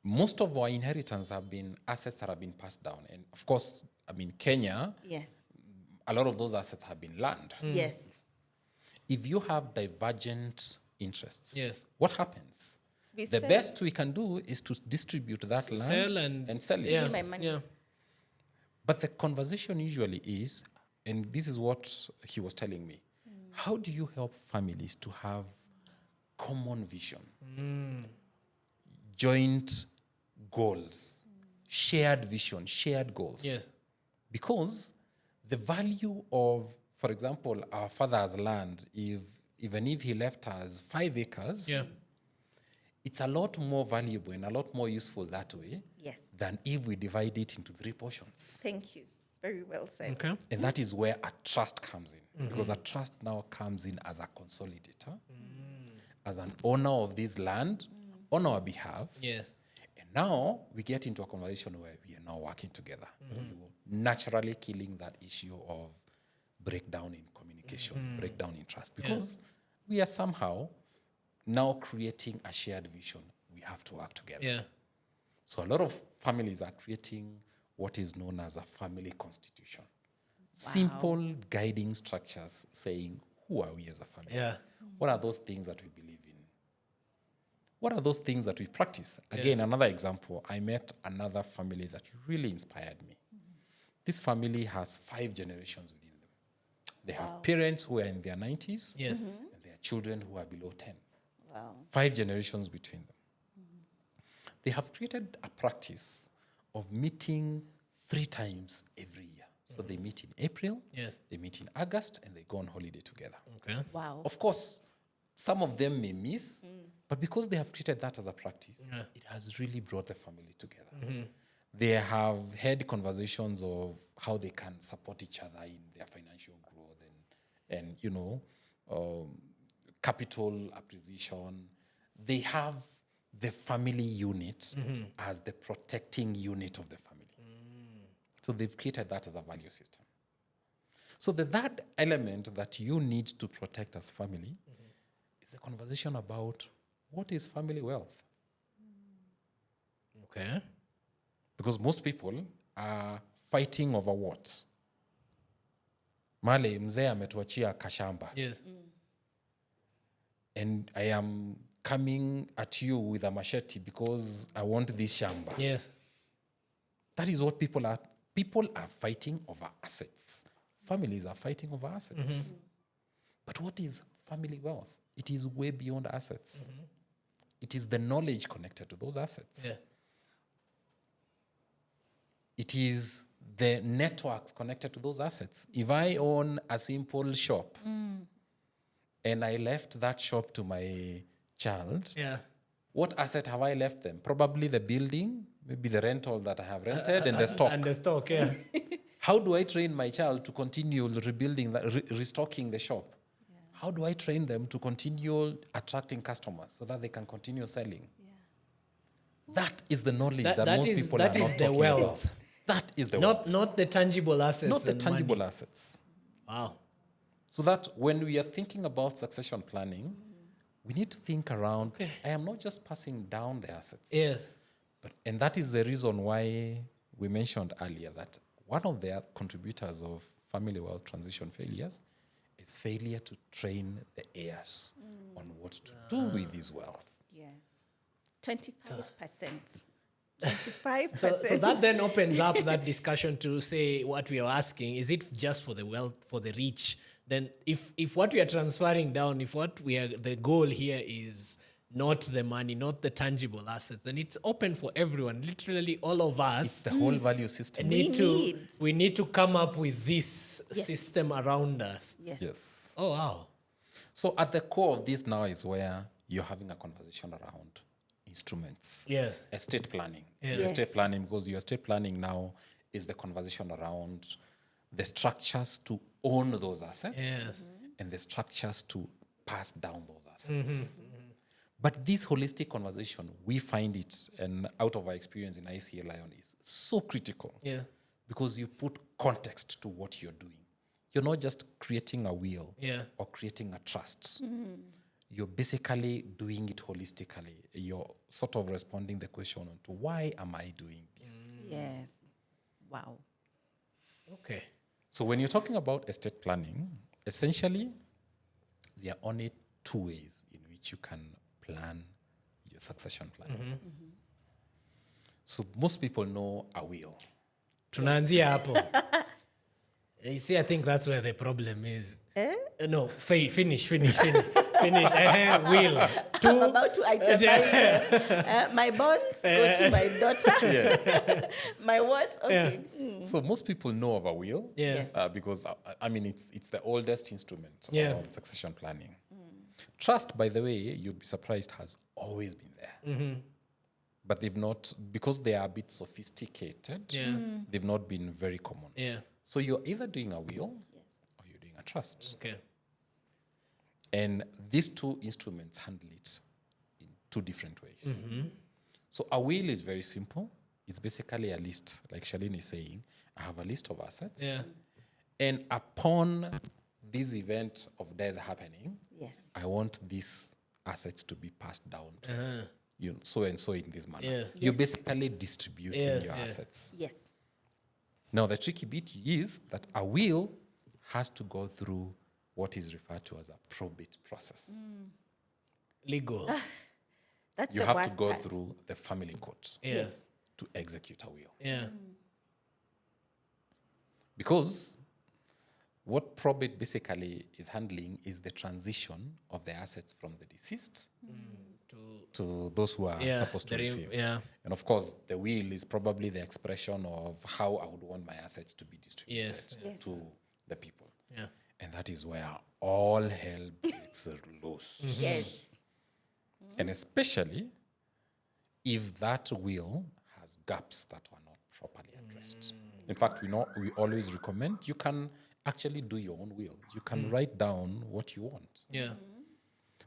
Most of our inheritance have been assets that have been passed down. And of course, I mean, Kenya, Yes. a lot of those assets have been land. Yes. If you have divergent interests, Yes. what happens? We The sell best we can do is to distribute that land Sell and sell it. Yeah, Give me my money. yeah. But the conversation usually is, and this is what he was telling me, how do you help families to have common vision, joint goals, shared vision, shared goals? Yes. Because the value of, for example, our father's land, even if he left us 5 acres, Yeah. it's a lot more valuable and a lot more useful that way Yes. than if we divide it into 3 portions. Thank you. Very well said. Okay. And that is where a trust comes in, because a trust now comes in as a consolidator, as an owner of this land on our behalf. Yes. And now we get into a conversation where we are now working together, naturally killing that issue of breakdown in communication, breakdown in trust, because we are somehow now creating a shared vision. We have to work together. Yeah. So a lot of families are creating what is known as a family constitution. Simple guiding structures saying, who are we as a family? Yeah. What are those things that we believe in? What are those things that we practice? Again, another example, I met another family that really inspired me. This family has 5 generations within them. They have parents who are in their 90s, Yes. and their children who are below 10. Wow. 5 generations between them. They have created a practice of meeting 3 times every year. So they meet in April, Yes. they meet in August, and they go on holiday together. Okay. Wow. Of course, some of them may miss, but because they have created that as a practice, it has really brought the family together. They have had conversations of how they can support each other in their financial growth and capital acquisition. They have the family unit as the protecting unit of the family. So they've created that as a value system. So the third element that you need to protect as family is the conversation about what is family wealth. Okay. Because most people are fighting over what? Marley, mzee ametuachia kashamba. Yes. And I am coming at you with a machete because I want this shamba. Yes. That is what people are. People are fighting over assets. Families are fighting over assets. But what is family wealth? It is way beyond assets. It is the knowledge connected to those assets. Yeah. It is the networks connected to those assets. If I own a simple shop and I left that shop to my child, Yeah. What asset have I left them? Probably the building, maybe the rental that I have rented, and the stock. And the stock, yeah. How do I train my child to continue rebuilding, restocking the shop? How do I train them to continue attracting customers so that they can continue selling? That is the knowledge that most people are not talking about. That is the wealth. Not the tangible assets. Not the and tangible money. assets. Wow. So that when we are thinking about succession planning, we need to think around, I am not just passing down the assets. Yes. And that is the reason why we mentioned earlier that one of the contributors of family wealth transition failures is failure to train the heirs on what to do with this wealth. Yes. 25%. 25%. So that then opens up that discussion to say what we are asking, is it just for the wealth, for the rich? Then if what we are transferring down, if what we are, the goal here is not the money, not the tangible assets, then it's open for everyone. Literally all of us. It's the whole value system. We need to come up with this system around us. Yes. Oh, wow. So at the core of this now is where you're having a conversation around instruments. Yes. Estate planning. Yes. Your estate planning, because your estate planning now is the conversation around the structures to own those assets and the structures to pass down those assets. But this holistic conversation, we find it, and out of our experience in ICEA Lion, is so critical. Yeah. Because you put context to what you're doing. You're not just creating a will or creating a trust. You're basically doing it holistically. You're sort of responding the question on to why am I doing this? Yes. Wow. Okay. So when you're talking about estate planning, essentially, there are only two ways in which you can plan your succession planning. So most people know a will. Tunaanzia hapo. You see, I think that's where the problem is. No, finish. Finish. Will. I'm about to itemize my bonds go to my daughter. My what? Okay. So most people know of a will Yes. because, I mean, it's the oldest instrument of succession planning. Trust, by the way, you'd be surprised, has always been there. But they've not, because they are a bit sophisticated, they've not been very common. Yeah. So you're either doing a will or you're doing a trust. Okay. And these two instruments handle it in two different ways. So a will is very simple. It's basically a list, like Charlene is saying. I have a list of assets. Yeah. And upon this event of death happening, I want these assets to be passed down to you, so and so in this manner. Yeah. You're basically distributing your assets. Yes. Now, the tricky bit is that a will has to go through what is referred to as a probate process. Legal. That's You the have worst to go part. through the family court Yes. to execute a will. Yeah. Because what probate basically is handling is the transition of the assets from the deceased to those who are supposed to receive. Yeah. And of course, the will is probably the expression of how I would want my assets to be distributed to the people. Yeah. And that is where all hell breaks loose. Yes. And especially if that will has gaps that are not properly addressed. In fact, we always recommend you can actually do your own will. You can write down what you want. Yeah.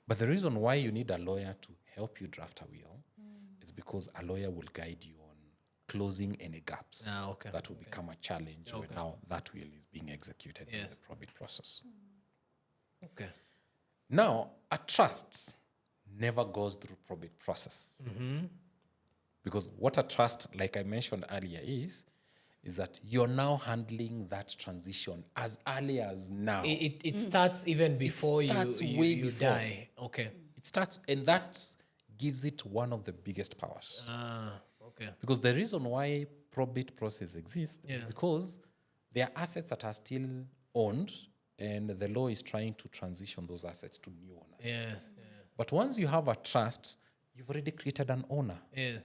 But the reason why you need a lawyer to help you draft a will is because a lawyer will guide you on closing any gaps that will become a challenge when now that will is being executed in the probate process. Okay. Now, a trust never goes through probate process. Because what a trust, like I mentioned earlier, is that you're now handling that transition as early as now. It starts even before you die. Okay. It starts, and that gives it one of the biggest powers. Okay. Because the reason why probate process exists is because there are assets that are still owned, and the law is trying to transition those assets to new owners. Yes. But once you have a trust, you've already created an owner. Yes.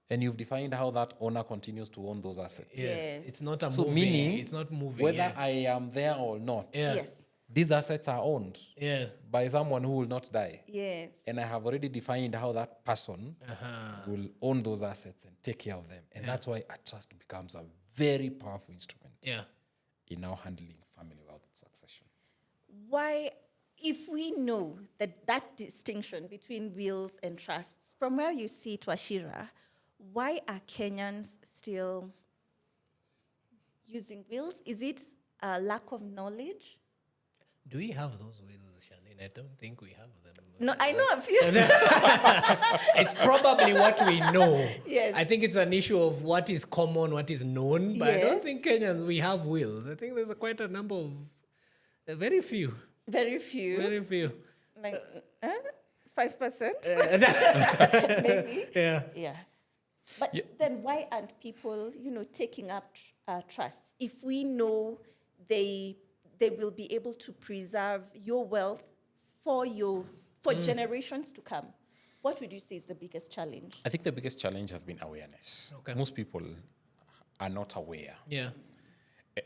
And you've defined how that owner continues to own those assets. Yes. It's not a So moving. meaning, It's not moving. whether I am there or not, Yes. these assets are owned Yes. by someone who will not die. Yes. And I have already defined how that person will own those assets and take care of them. And that's why a trust becomes a very powerful instrument Yeah. in now handling family wealth succession. Why, if we know that distinction between wills and trusts, from where you see it, Wachira, why are Kenyans still using wills? Is it a lack of knowledge? Do we have those wills, Charlene? I don't think we have them. No, I know a few. It's probably what we know. Yes. I think it's an issue of what is common, what is known. But I don't Yes. think Kenyans, we have wills. I think there's quite a number of, very few. Very few. Very few. Like 5%? Maybe. Yeah. Yeah. But then why aren't people, taking up trusts? If we know they will be able to preserve your wealth for generations to come, what would you say is the biggest challenge? I think the biggest challenge has been awareness. Okay. Most people are not aware. Yeah.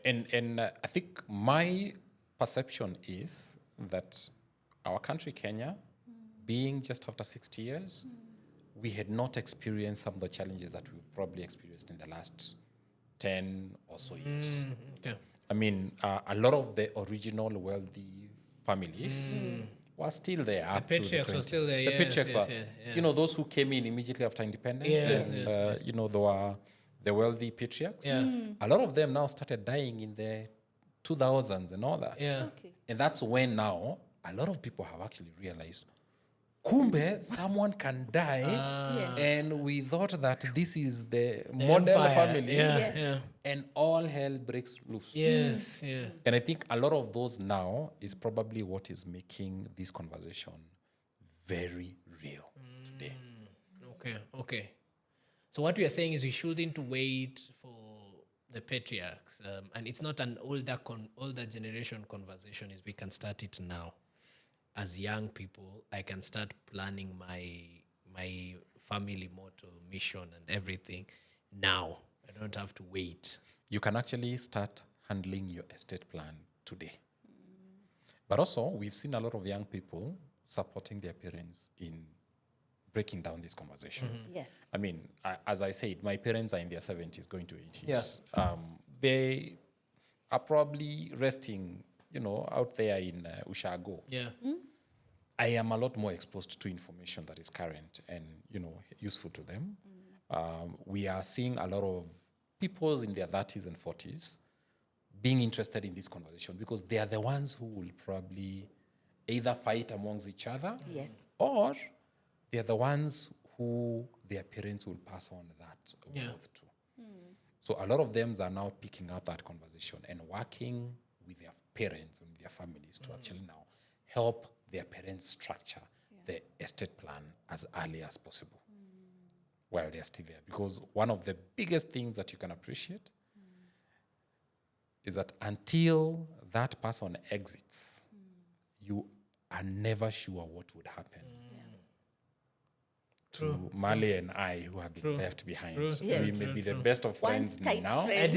And I think my perception is that our country, Kenya, being just after 60 years, we had not experienced some of the challenges that we've probably experienced in the last 10 or so years. Okay. I mean, a lot of the original wealthy families were still there. Up to the patriarchs were 20s. still there, The yes, patriarchs yes, were, yes, yeah. you know, those who came in immediately after independence. Yes, and, yes, you know, there were the wealthy patriarchs. Yeah. A lot of them now started dying in the 2000s and all that. Yeah. Okay. And that's when now a lot of people have actually realized, kumbe, someone can die, Yes. and we thought that this is the model Empire. family, Yeah. Yes. Yeah. and all hell breaks loose. Yes. Yeah. And I think a lot of those now is probably what is making this conversation very real today. Okay. Okay. So what we are saying is we shouldn't wait for the patriarchs, and it's not an older generation conversation. Is we can start it now. As young people, I can start planning my family motto, mission, and everything now. I don't have to wait. You can actually start handling your estate plan today. But also, we've seen a lot of young people supporting their parents in breaking down this conversation. Yes. I mean, as I said, my parents are in their 70s, going to 80s. Yeah. They are probably resting, out there in Ushago. Yeah. I am a lot more exposed to information that is current and, useful to them. We are seeing a lot of people in their 30s and 40s being interested in this conversation because they are the ones who will probably either fight amongst each other Yes. or they are the ones who their parents will pass on that wealth to. So a lot of them are now picking up that conversation and working with their parents and their families to actually now help their parents structure the estate plan as early as possible while they're still there. Because one of the biggest things that you can appreciate is that until that person exits, you are never sure what would happen to Marley and I, who have been left behind. Yes. We may be the best of friends tight now. friends.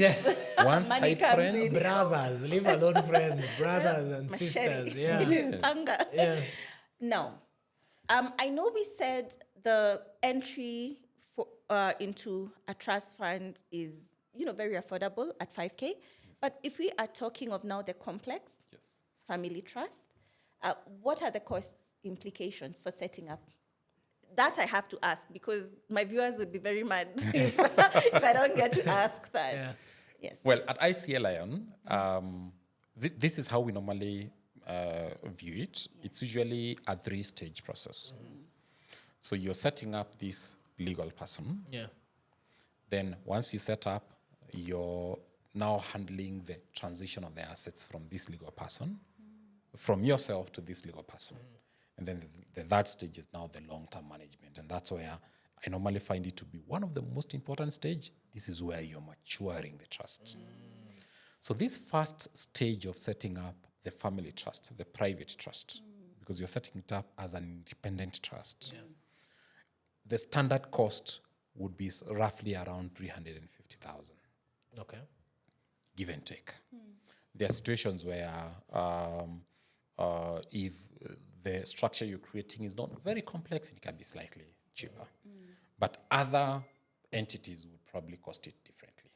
Once Money tight comes friends. in. Brothers, leave alone friends, brothers and Machete. sisters. Yeah. Hunger. Yeah. Now, I know we said the entry into a trust fund is, very affordable at 5K. But if we are talking of now the complex Yes. family trust, what are the cost implications for setting up? That I have to ask because my viewers would be very mad if I don't get to ask that. Yeah. Yes. Well, at ICEA Lion, this is how we normally view it. It's usually a 3-stage process. So you're setting up this legal person. Yeah. Then once you set up, you're now handling the transition of the assets from this legal person, from yourself to this legal person. And then the third stage is now the long-term management. And that's where I normally find it to be one of the most important stage. This is where you're maturing the trust. So this first stage of setting up the family trust, the private trust, because you're setting it up as an independent trust, the standard cost would be roughly around 350,000. Okay. Give and take. There are situations where if the structure you're creating is not very complex, it can be slightly cheaper. But other entities would probably cost it differently.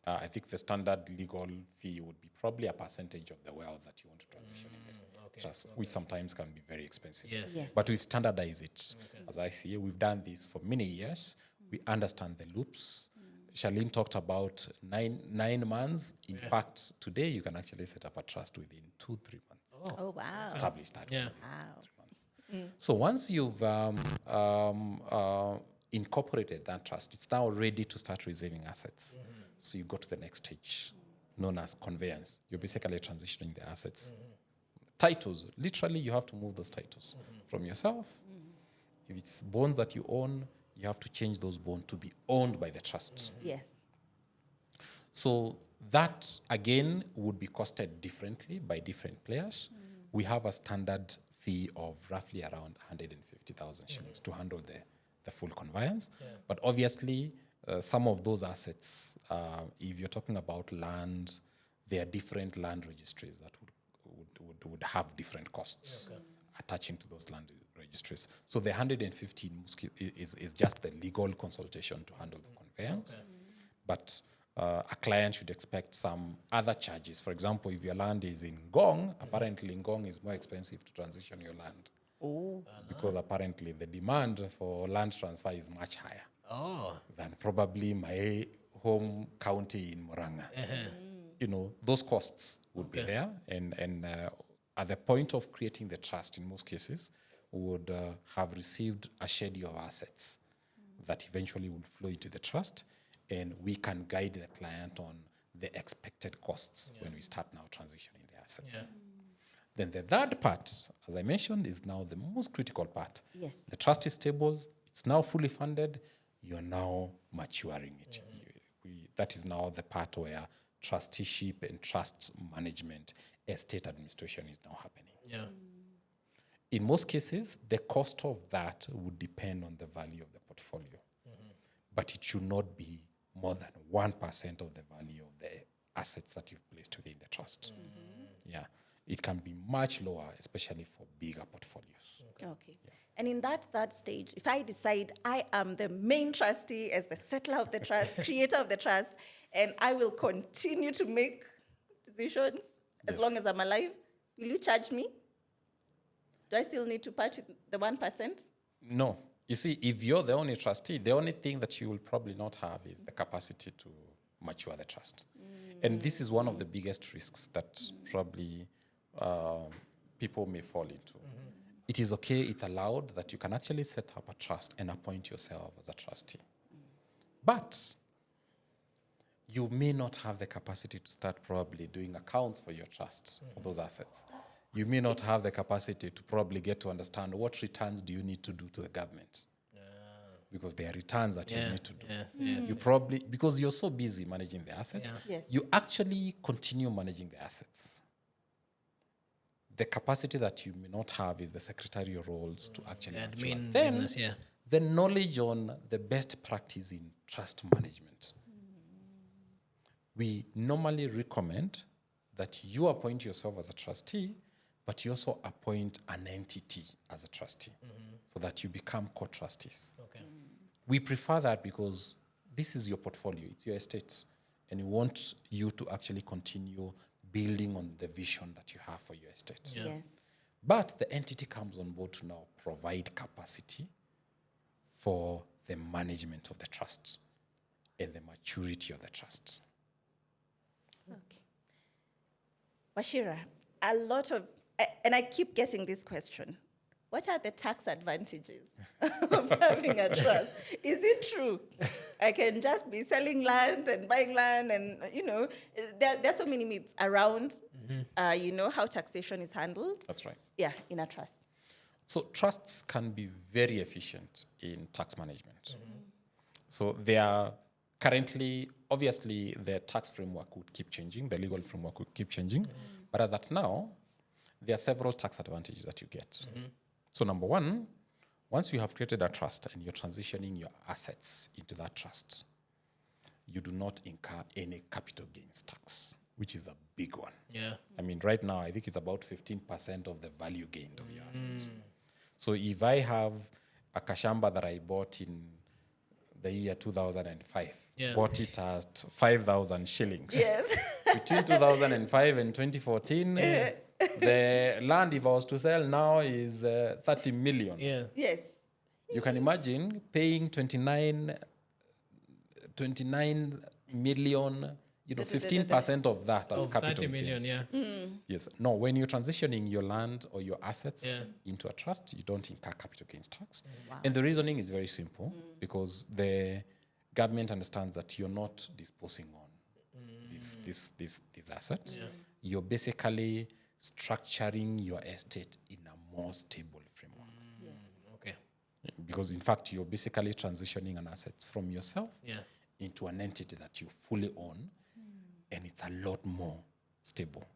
I think the standard legal fee would be probably a percentage of the wealth that you want to transition in the trust, which sometimes can be very expensive. Yes. But we've standardized it. As I see it, we've done this for many years. We understand the loops. Charlene talked about 9 months. In fact, today you can actually set up a trust within 2-3 months. Oh, wow. Establish that. Yeah. Wow. 3 months. So once you've incorporated that trust, it's now ready to start receiving assets. So you go to the next stage, known as conveyance. You're basically transitioning the assets. Titles, literally you have to move those titles from yourself. If it's bonds that you own, you have to change those bonds to be owned by the trust. Yes. So that, again, would be costed differently by different players. We have a standard fee of roughly around 150,000 shillings to handle the full conveyance. But obviously, some of those assets, if you're talking about land, there are different land registries that would have different costs attaching to those land registries. So the 150 is just the legal consultation to handle the conveyance. But a client should expect some other charges. For example, if your land is in Ngong, apparently Ngong is more expensive to transition your land. Because apparently the demand for land transfer is much higher than probably my home county in Murang'a. You know, those costs would be there. And at the point of creating the trust, in most cases, would have received a schedule of assets that eventually would flow into the trust, and we can guide the client on the expected costs when we start now transitioning the assets. Then the third part, as I mentioned, is now the most critical part. Yes. The trust is stable, it's now fully funded, you're now maturing it. That is now the part where trusteeship and trust management, estate administration is now happening. In most cases, the cost of that would depend on the value of the portfolio. But it should not be more than 1% of the value of the assets that you've placed within the trust. It can be much lower, especially for bigger portfolios. Okay. And in that third stage, if I decide I am the main trustee as the settler of the trust, creator of the trust, and I will continue to make decisions as long as I'm alive, will you charge me? Do I still need to part with the 1%? No. You see, if you're the only trustee, the only thing that you will probably not have is the capacity to mature the trust. And this is one of the biggest risks that probably people may fall into. It is okay, it's allowed that you can actually set up a trust and appoint yourself as a trustee. But you may not have the capacity to start probably doing accounts for your trust, for those assets. You may not have the capacity to probably get to understand what returns do you need to do to the government. Because there are returns that you need to do. You probably, because you're so busy managing the assets, you actually continue managing the assets. The capacity that you may not have is the secretarial roles to actually admin then business, the knowledge on the best practice in trust management. We normally recommend that you appoint yourself as a trustee, but you also appoint an entity as a trustee so that you become co-trustees. We prefer that because this is your portfolio, it's your estate, and we want you to actually continue building on the vision that you have for your estate. Yes. But the entity comes on board to now provide capacity for the management of the trust and the maturity of the trust. Okay. Wachira, a lot of, and I keep getting this question. What are the tax advantages of having a trust? Is it true? I can just be selling land and buying land and, there are so many myths around, how taxation is handled. That's right. Yeah, in a trust. So trusts can be very efficient in tax management. So they are currently, obviously, the tax framework would keep changing, the legal framework would keep changing. But as at now, there are several tax advantages that you get. So number one, once you have created a trust and you're transitioning your assets into that trust, you do not incur any capital gains tax which is a big one. Yeah. I mean, right now, I think it's about 15% of the value gained of your asset. So if I have a kashamba that I bought in the year 2005, Yeah. bought it at 5,000 shillings. Yes. Between 2005 and 2014, the land, if I was to sell now, is 30 million. Yeah. Yes. You can imagine paying 29 million, 15% of that as Of capital 30 million, gains. yeah. Yes. No, when you're transitioning your land or your assets Yeah. into a trust, you don't incur capital gains tax. And the reasoning is very simple because the government understands that you're not disposing on this asset. You're basically structuring your estate in a more stable framework. Okay. Because in fact, you're basically transitioning an asset from yourself Yeah. into an entity that you fully own, and it's a lot more stable.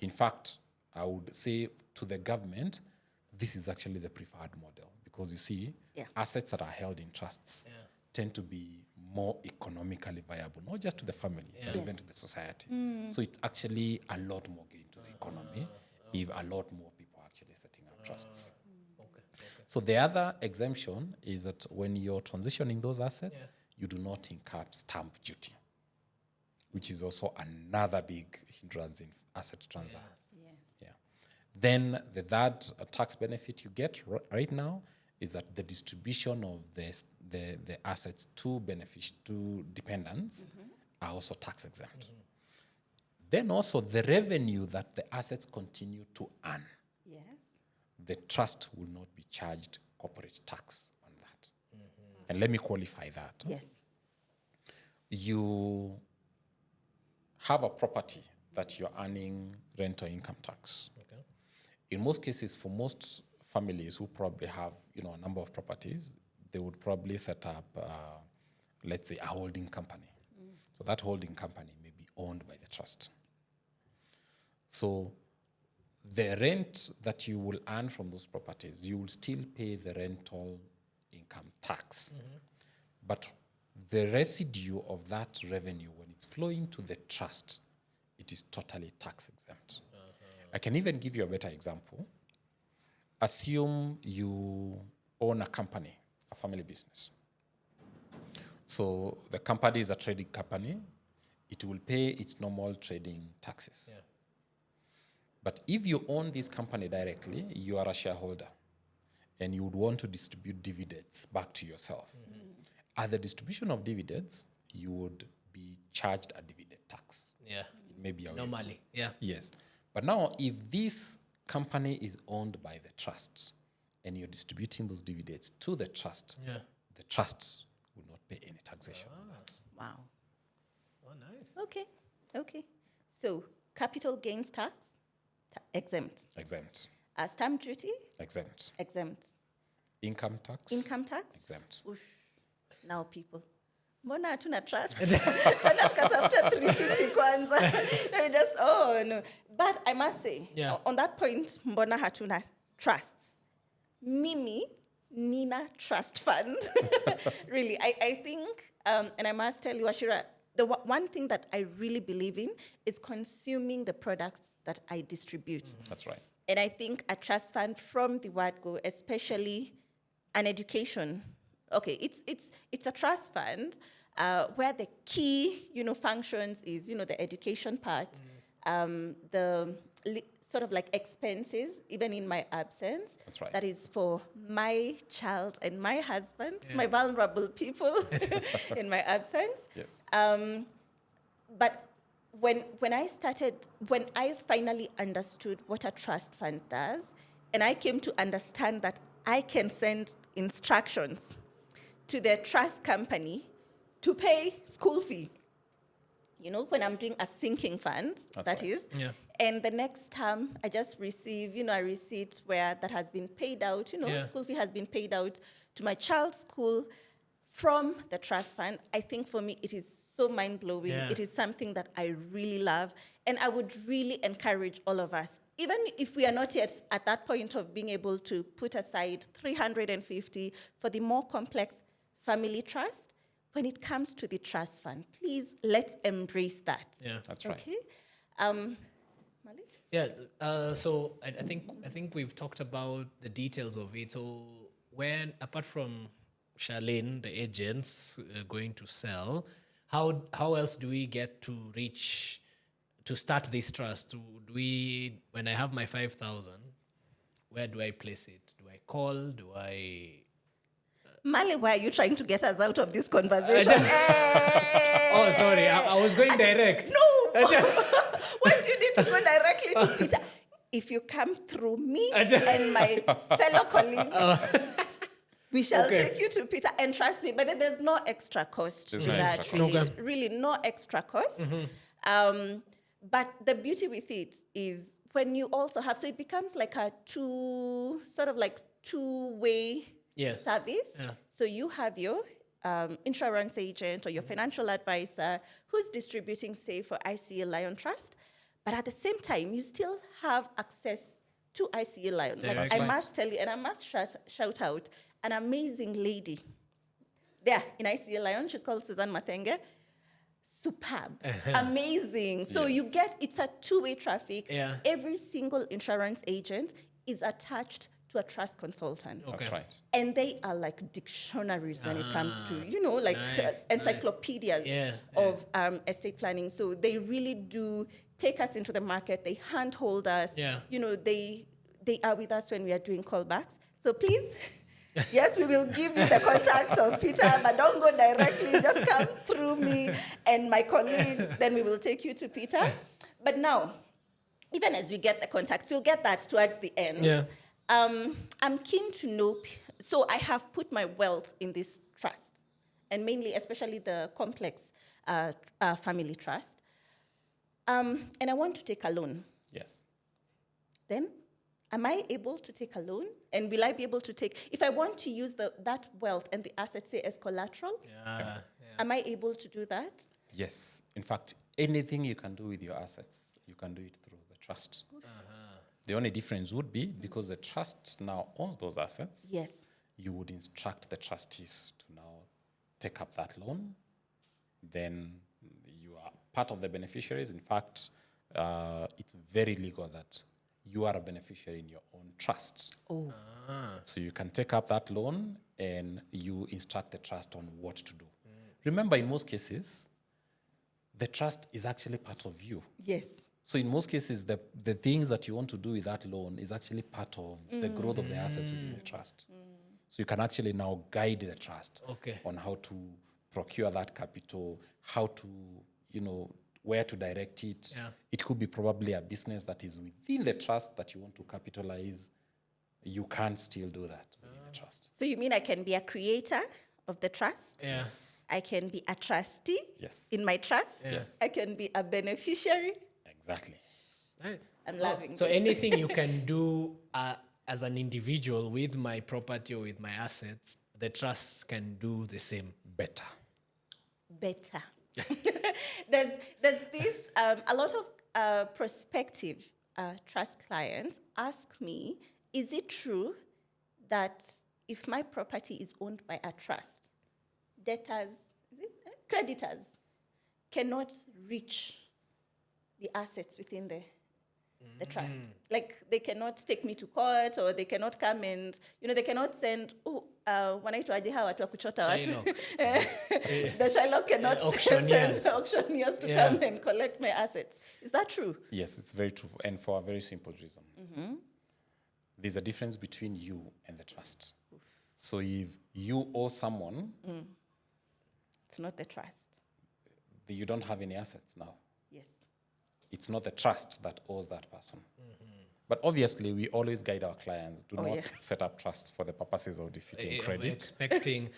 In fact, I would say to the government, this is actually the preferred model because you see, assets that are held in trusts tend to be more economically viable, not just to the family, but even to the society. So it's actually a lot more gain to the economy if a lot more people are actually setting up trusts. So the other exemption is that when you're transitioning those assets, you do not incur stamp duty, which is also another big hindrance in asset transactions. Yeah. Then the third tax benefit you get right now is that the distribution of the assets to dependents are also tax exempt. Then also the revenue that the assets continue to earn, Yes. the trust will not be charged corporate tax on that. And let me qualify that. Yes. You have a property that you're earning rent or income tax. Okay. In most cases, for most families who probably have a number of properties, they would probably set up, let's say, a holding company. So that holding company may be owned by the trust. So the rent that you will earn from those properties, you will still pay the rental income tax. But the residue of that revenue, when it's flowing to the trust, it is totally tax exempt. I can even give you a better example. Assume you own a company, a family business. So the company is a trading company. It will pay its normal trading taxes. Yeah. But if you own this company directly, you are a shareholder and you would want to distribute dividends back to yourself. At the distribution of dividends, you would be charged a dividend tax. Yeah. It may be a Normally. Yeah. Yes. But now, if this company is owned by the trust and you're distributing those dividends to the trust, the trust will not pay any taxation on that. Wow. Oh, nice. Okay. So capital gains tax, exempt. Exempt. Stamp duty, Exempt. exempt. Income tax. Income tax, Exempt. Ush. Now people, mbona hatuna trust? Tena tukatafuta 350 kwanza. No, no. But I must say, on that point, mbona hatuna trusts. Mimi Nina Trust Fund. Really, I think, and I must tell you, Wachira, the one thing that I really believe in is consuming the products that I distribute. That's right. And I think a trust fund from the word go, especially an education. Okay, it's a trust fund where the key, functions is, the education part, sort of like expenses, even in my absence. That's right. That is for my child and my husband, my vulnerable people in my absence. Yes. But when I finally understood what a trust fund does, and I came to understand that I can send instructions to the trust company to pay school fee. When I'm doing a sinking fund, that is. Yeah. And the next time I just receive, a receipt where that has been paid out, school fee has been paid out to my child's school from the trust fund. I think for me it is so mind-blowing. Yeah. It is something that I really love. And I would really encourage all of us, even if we are not yet at that point of being able to put aside 350 for the more complex family trust, when it comes to the trust fund, please let's embrace that. Yeah, that's right. Okay? Marley? Yeah. So I think we've talked about the details of it. So when apart from Charlene, the agents going to sell, how else do we get to reach to start this trust? Do we when I have my 5,000, where do I place it? Do I call? Do I? Marley, why are you trying to get us out of this conversation? Oh, sorry, I was going direct. No! Why do you need to go directly to Peter? If you come through me and my fellow colleagues, we shall take you to Peter. And trust me, but then there's no extra cost There's to no that. extra Really, cost. really no extra cost. But the beauty with it is when you also have, so it becomes like a two-way Yes. service. Yeah. So you have your insurance agent or your financial advisor who's distributing, say, for ICEA Lion Trust. But at the same time, you still have access to ICEA Lion. Like, That's I right. must tell you, and I must shout out an amazing lady there in ICEA Lion. She's called Suzanne Mathenge. Superb, amazing. So you get, it's a two-way traffic. Yeah. Every single insurance agent is attached to a trust consultant. Okay. That's right. And they are like dictionaries when it comes to, like Nice, encyclopedias Yes, of estate planning. So they really do take us into the market. They handhold us. Yeah. They are with us when we are doing callbacks. So please, yes, we will give you the contacts of Peter, but don't go directly. Just come through me and my colleagues. Then we will take you to Peter. But now, even as we get the contacts, we'll get that towards the end. Yeah. I'm keen to know, so I have put my wealth in this trust, and mainly, especially the complex family trust. And I want to take a loan. Yes. Then, am I able to take a loan? And will I be able to take, if I want to use that wealth and the assets, say, as collateral, am I able to do that? Yes. In fact, anything you can do with your assets, you can do it through the trust. The only difference would be because the trust now owns those assets. Yes. You would instruct the trustees to now take up that loan. Then you are part of the beneficiaries. In fact, it's very legal that you are a beneficiary in your own trust. Oh. So you can take up that loan and you instruct the trust on what to do. Remember, in most cases, the trust is actually part of you. Yes. So in most cases, the things that you want to do with that loan is actually part of the growth of the assets within the trust. So you can actually now guide the trust on how to procure that capital, how to, where to direct it. Yeah. It could be probably a business that is within the trust that you want to capitalize. You can still do that within the trust. So you mean I can be a creator of the trust? Yes. I can be a trustee Yes. in my trust? Yes. I can be a beneficiary? Exactly. Right. I'm loving So this. anything you can do as an individual with my property or with my assets, the trusts can do the same. Better. Better. there's this, a lot of prospective trust clients ask me, is it true that if my property is owned by a trust, creditors cannot reach the assets within the trust? Like, they cannot take me to court, or they cannot come and, they cannot send, wanaitwaje hawa watu wa kuchota watu. Shylock. The Shylock cannot Auctioneers. send auctioneers to Yeah. come and collect my assets. Is that true? Yes, it's very true, and for a very simple reason. There's a difference between you and the trust. So if you owe someone, It's not the trust. you don't have any assets now. Yes. It's not the trust that owes that person. But obviously, we always guide our clients. Do not set up trusts for the purposes of defeating credit. Expecting,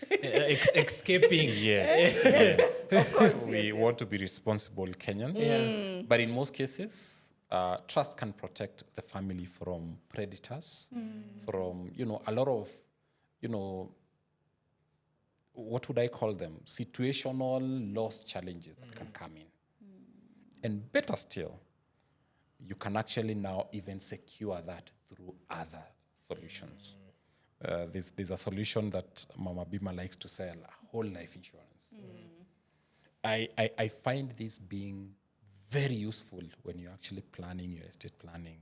escaping. Yes. Of course. We want to be responsible Kenyans. Yeah. But in most cases, trust can protect the family from predators, from, a lot of, what would I call them? Situational loss challenges that can come in. And better still, you can actually now even secure that through other solutions. There's a solution that Mama Bima likes to sell, a whole life insurance. I find this being very useful when you're actually planning your estate planning,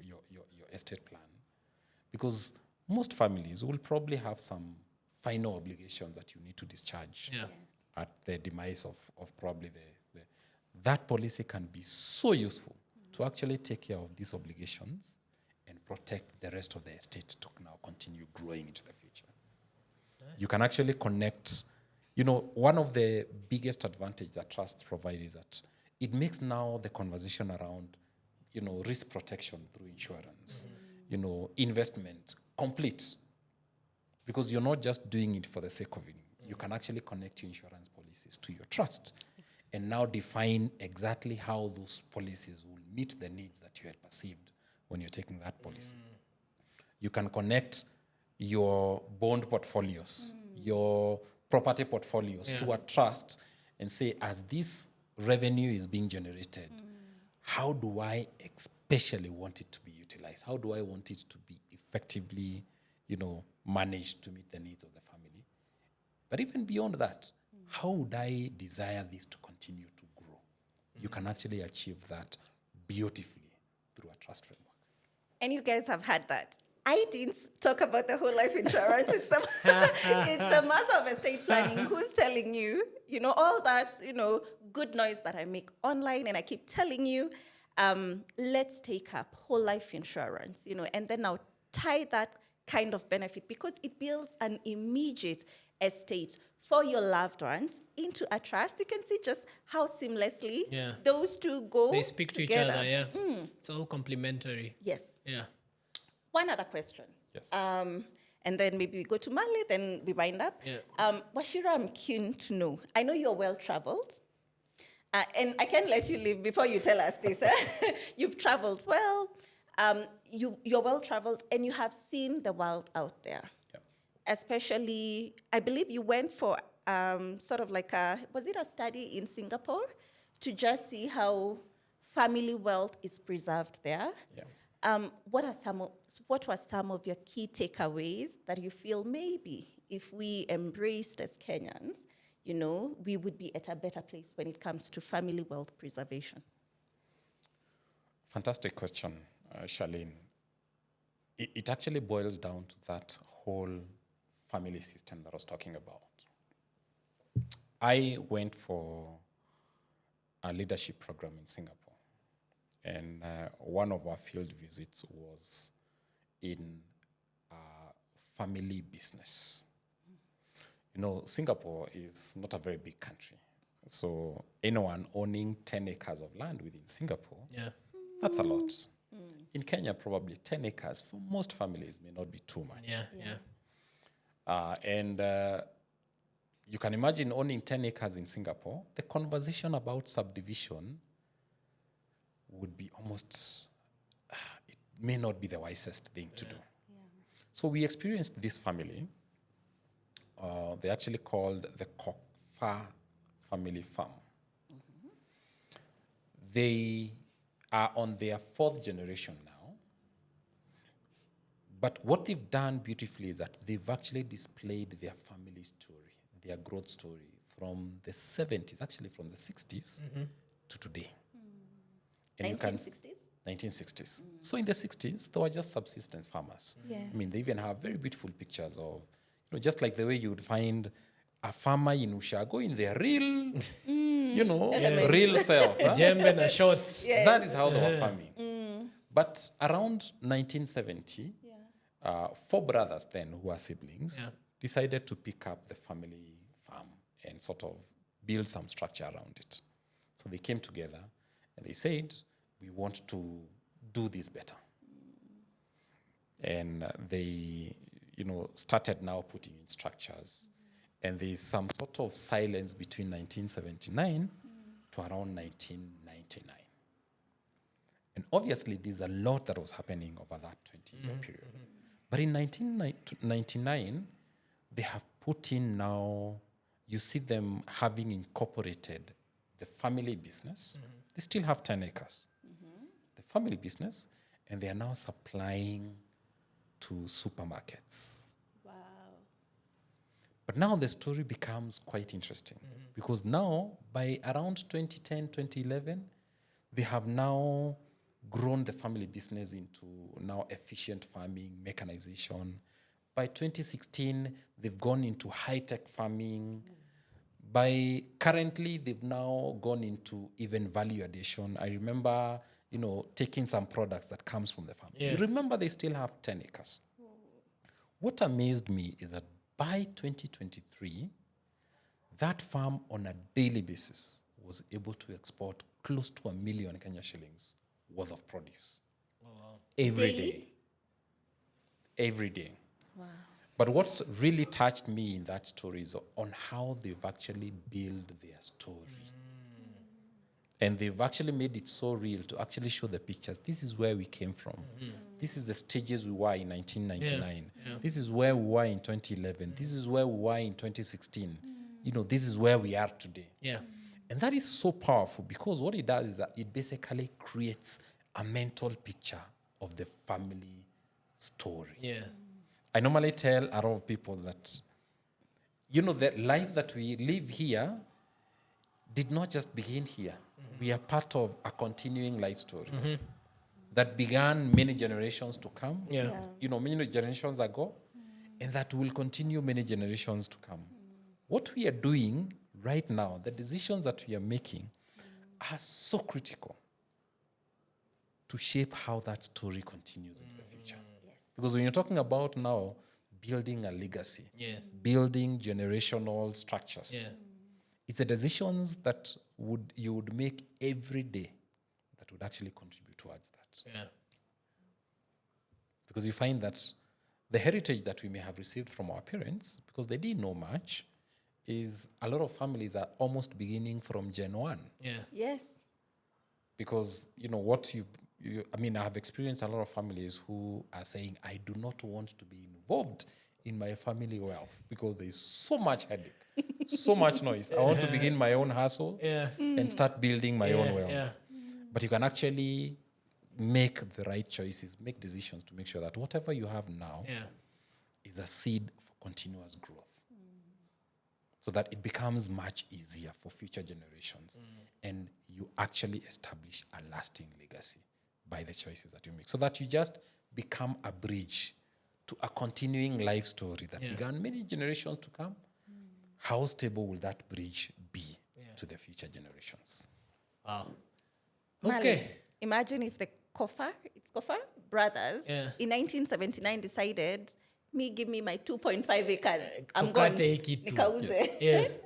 your estate plan. Because most families will probably have some final obligations that you need to discharge at the demise of probably the that policy can be so useful to actually take care of these obligations and protect the rest of the estate to now continue growing into the future. You can actually connect, one of the biggest advantage that trusts provide is that it makes now the conversation around, risk protection through insurance, investment complete. Because you're not just doing it for the sake of it. You can actually connect your insurance policies to your trust and now define exactly how those policies will meet the needs that you had perceived when you're taking that policy. You can connect your bond portfolios, your property portfolios to a trust and say, as this revenue is being generated, how do I especially want it to be utilized? How do I want it to be effectively, managed to meet the needs of the family? But even beyond that, how would I desire this to continue to grow? You can actually achieve that beautifully through a trust framework. And you guys have had that. I didn't talk about the whole life insurance. It's the master of estate planning who's telling you, all that, good noise that I make online, and I keep telling you, let's take up whole life insurance, and then I'll tie that kind of benefit because it builds an immediate estate for your loved ones into a trust. You can see just how seamlessly those two go. They speak to together. each other, yeah. It's all complementary. Yes. Yeah. One other question. Yes. And then maybe we go to Marley, then we wind up. Yeah. Wachira, I'm keen to know. I know you're well-traveled. And I can't let you leave before you tell us this. You've traveled well. You're well-traveled, and you have seen the world out there. Yep. Especially, I believe you went for sort of like was it a study in Singapore to just see how family wealth is preserved there? Yeah. What were some of your key takeaways that you feel maybe if we embraced as Kenyans, we would be at a better place when it comes to family wealth preservation? Fantastic question, Charlene. It actually boils down to that whole family system that I was talking about. I went for a leadership program in Singapore. And one of our field visits was in a family business. Singapore is not a very big country. So anyone owning 10 acres of land within Singapore, that's a lot. In Kenya, probably 10 acres for most families may not be too much. And you can imagine owning 10 acres in Singapore, the conversation about subdivision would be almost, it may not be the wisest thing to do. So we experienced this family. They actually called the Kokfa family farm. They are on their 4th generation now. But what they've done beautifully is that they've actually displayed their family story, their growth story from the 70s, actually from the 60s to today. 1960s? 1960s. So in the 60s, they were just subsistence farmers. They even have very beautiful pictures of, just like the way you would find a farmer in Ushago in their real, real self. Jembe na shorts. That is how they were farming. But around 1970, 4 brothers then, who are siblings, decided to pick up the family farm and sort of build some structure around it. So they came together and they said, we want to do this better. And they, started now putting in structures. And there's some sort of silence between 1979 to around 1999. And obviously, there's a lot that was happening over that 20-year period. But in 1999, they have put in now, you see them having incorporated the family business. They still have 10 acres. The family business, and they are now supplying to supermarkets. Wow. But now the story becomes quite interesting because now, by around 2010, 2011, they have now grown the family business into now efficient farming, mechanization. By 2016, they've gone into high-tech farming. By currently, they've now gone into even value addition. I remember, taking some products that comes from the farm. Yeah. You remember they still have 10 acres. What amazed me is that by 2023, that farm on a daily basis was able to export close to 1 million Kenya shillings worth of produce. Oh, wow. Every Daily? day. Every day. Wow. But what really touched me in that story is on how they've actually built their story. And they've actually made it so real to actually show the pictures. This is where we came from. This is the stages we were in 1999. Yeah. This is where we were in 2011. This is where we were in 2016. This is where we are today. Yeah. And that is so powerful because what it does is that it basically creates a mental picture of the family story. Yeah. I normally tell a lot of people that, the life that we live here did not just begin here. We are part of a continuing life story that began many generations to come, Yeah. many generations ago, and that will continue many generations to come. What we are doing right now, the decisions that we are making are so critical to shape how that story continues into the future. Yes. Because when you're talking about now building a legacy, Yes. building generational structures, Yeah. it's the decisions that you would make every day that would actually contribute towards that. Yeah. Because you find that the heritage that we may have received from our parents, because they didn't know much, is a lot of families are almost beginning from Gen 1. Yeah. Yes. Because, I have experienced a lot of families who are saying, I do not want to be involved in my family wealth because there's so much headache, so much noise. I want to begin my own hustle Yeah. and start building my own wealth. Yeah. But you can actually make the right choices, make decisions to make sure that whatever you have now Yeah. is a seed for continuous growth. So that it becomes much easier for future generations. And you actually establish a lasting legacy by the choices that you make. So that you just become a bridge to a continuing life story that began many generations to come. How stable will that bridge be to the future generations? Wow. Marley, Okay. imagine if the Kofa brothers in 1979 decided, give me my 2.5 acres. I'm going. Take it. Nikauze. Yes.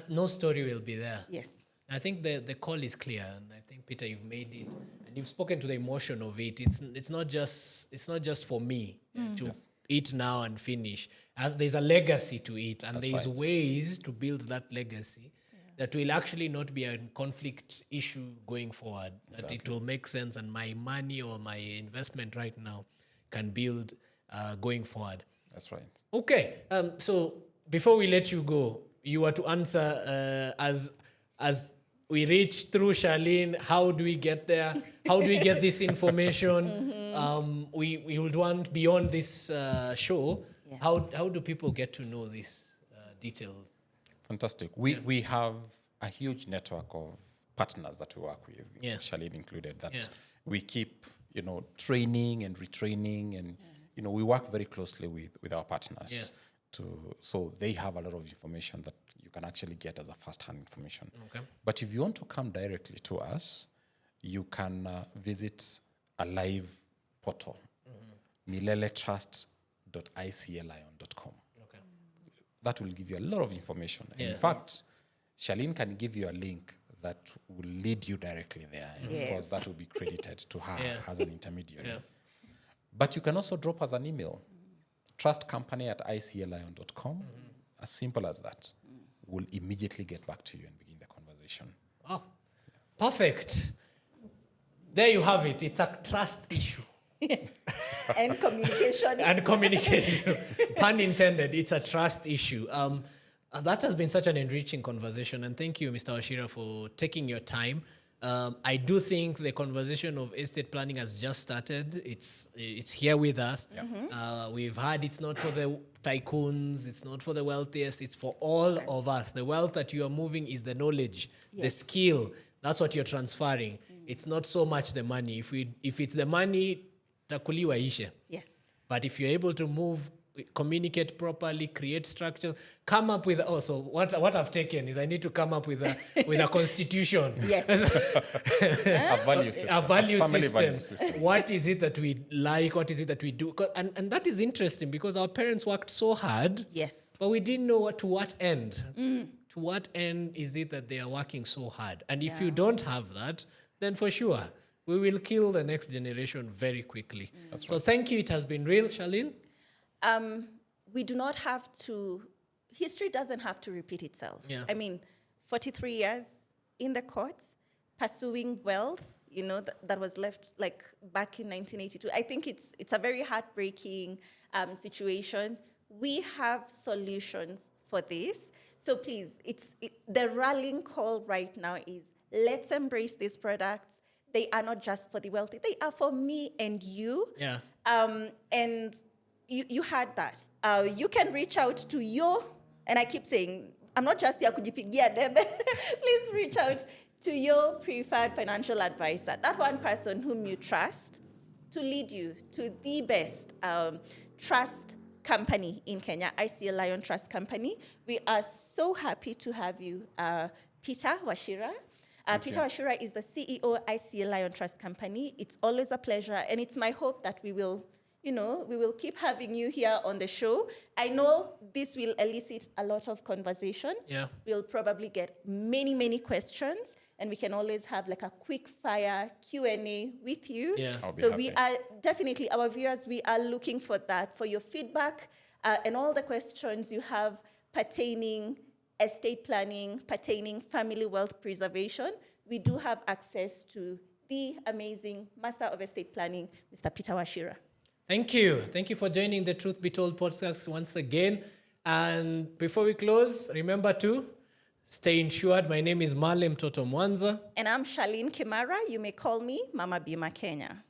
No story will be there. Yes. I think the call is clear, and I think Peter, you've made it, and you've spoken to the emotion of it. It's not just for me to eat now and finish. There's a legacy to it, and there's ways to build that legacy that will actually not be a conflict issue going forward. That it will make sense, and my money or my investment right now can build going forward. That's right. Okay. So before we let you go, you were to answer as we reach through Charlene. How do we get there? How do we get this information? We would want beyond this show. Yes. How do people get to know these details? Fantastic. We have a huge network of partners that we work with, Yeah. Charlene included, that we keep, training and retraining, and we work very closely with our partners. So they have a lot of information that you can actually get as a first-hand information. Okay. But if you want to come directly to us, you can visit a live portal, mileletrust.icealion.com. Okay. That will give you a lot of information. And in fact, Charlene can give you a link that will lead you directly there. And of course, that will be credited to her as an intermediary. Yeah. But you can also drop us an email, trustcompany@icealion.com. As simple as that. We'll immediately get back to you and begin the conversation. Oh, perfect. There you have it. It's a trust issue. And communication. And communication. Pun intended. It's a trust issue. That has been such an enriching conversation. And thank you, Mr. Wachira, for taking your time. I do think the conversation of estate planning has just started. It's here with us. We've heard it's not for the tycoons, it's not for the wealthiest, it's for all of us. The wealth that you are moving is the knowledge, the skill. That's what you're transferring. it's not so much the money. If it's the money, takuliwa ishe. Yes. But if you're able to move, communicate properly, create structures, come up with also what I've taken is I need to come up with a constitution. Yes. A value system. A value family system. value system. What is it that we like? What is it that we do? And that is interesting because our parents worked so hard, Yes. but we didn't know to what end. To what end is it that they are working so hard? And if you don't have that, then for sure, we will kill the next generation very quickly. So thank you. It has been real, Charlene. We do not have to, history doesn't have to repeat itself. Yeah. I mean, 43 years in the courts, pursuing wealth, that was left like back in 1982. I think it's a very heartbreaking situation. We have solutions for this. So please, the rallying call right now is let's embrace these products. They are not just for the wealthy. They are for me and you. Yeah. And you had that. You can reach out to and I keep saying, I'm not just here kujipigia debe. Please reach out to your preferred financial advisor, that one person whom you trust to lead you to the best trust company in Kenya, ICEA Lion Trust Company. We are so happy to have you, Peter Wachira. Peter Wachira is the CEO, ICEA Lion Trust Company. It's always a pleasure, and it's my hope that we will keep having you here on the show. I know this will elicit a lot of conversation. Yeah. We'll probably get many, many questions, and we can always have like a quick fire Q&A with you. Yeah. I'll be So happy. we are definitely, our viewers, we are looking for that, for your feedback and all the questions you have pertaining estate planning, pertaining family wealth preservation. We do have access to the amazing Master of Estate Planning, Mr. Peter Wachira. Thank you. Thank you for joining the Truth Be Told podcast once again. And before we close, remember to stay insured. My name is Marley Mtoto Mwanza. And I'm Charlene Kimara. You may call me Mama Bima Kenya.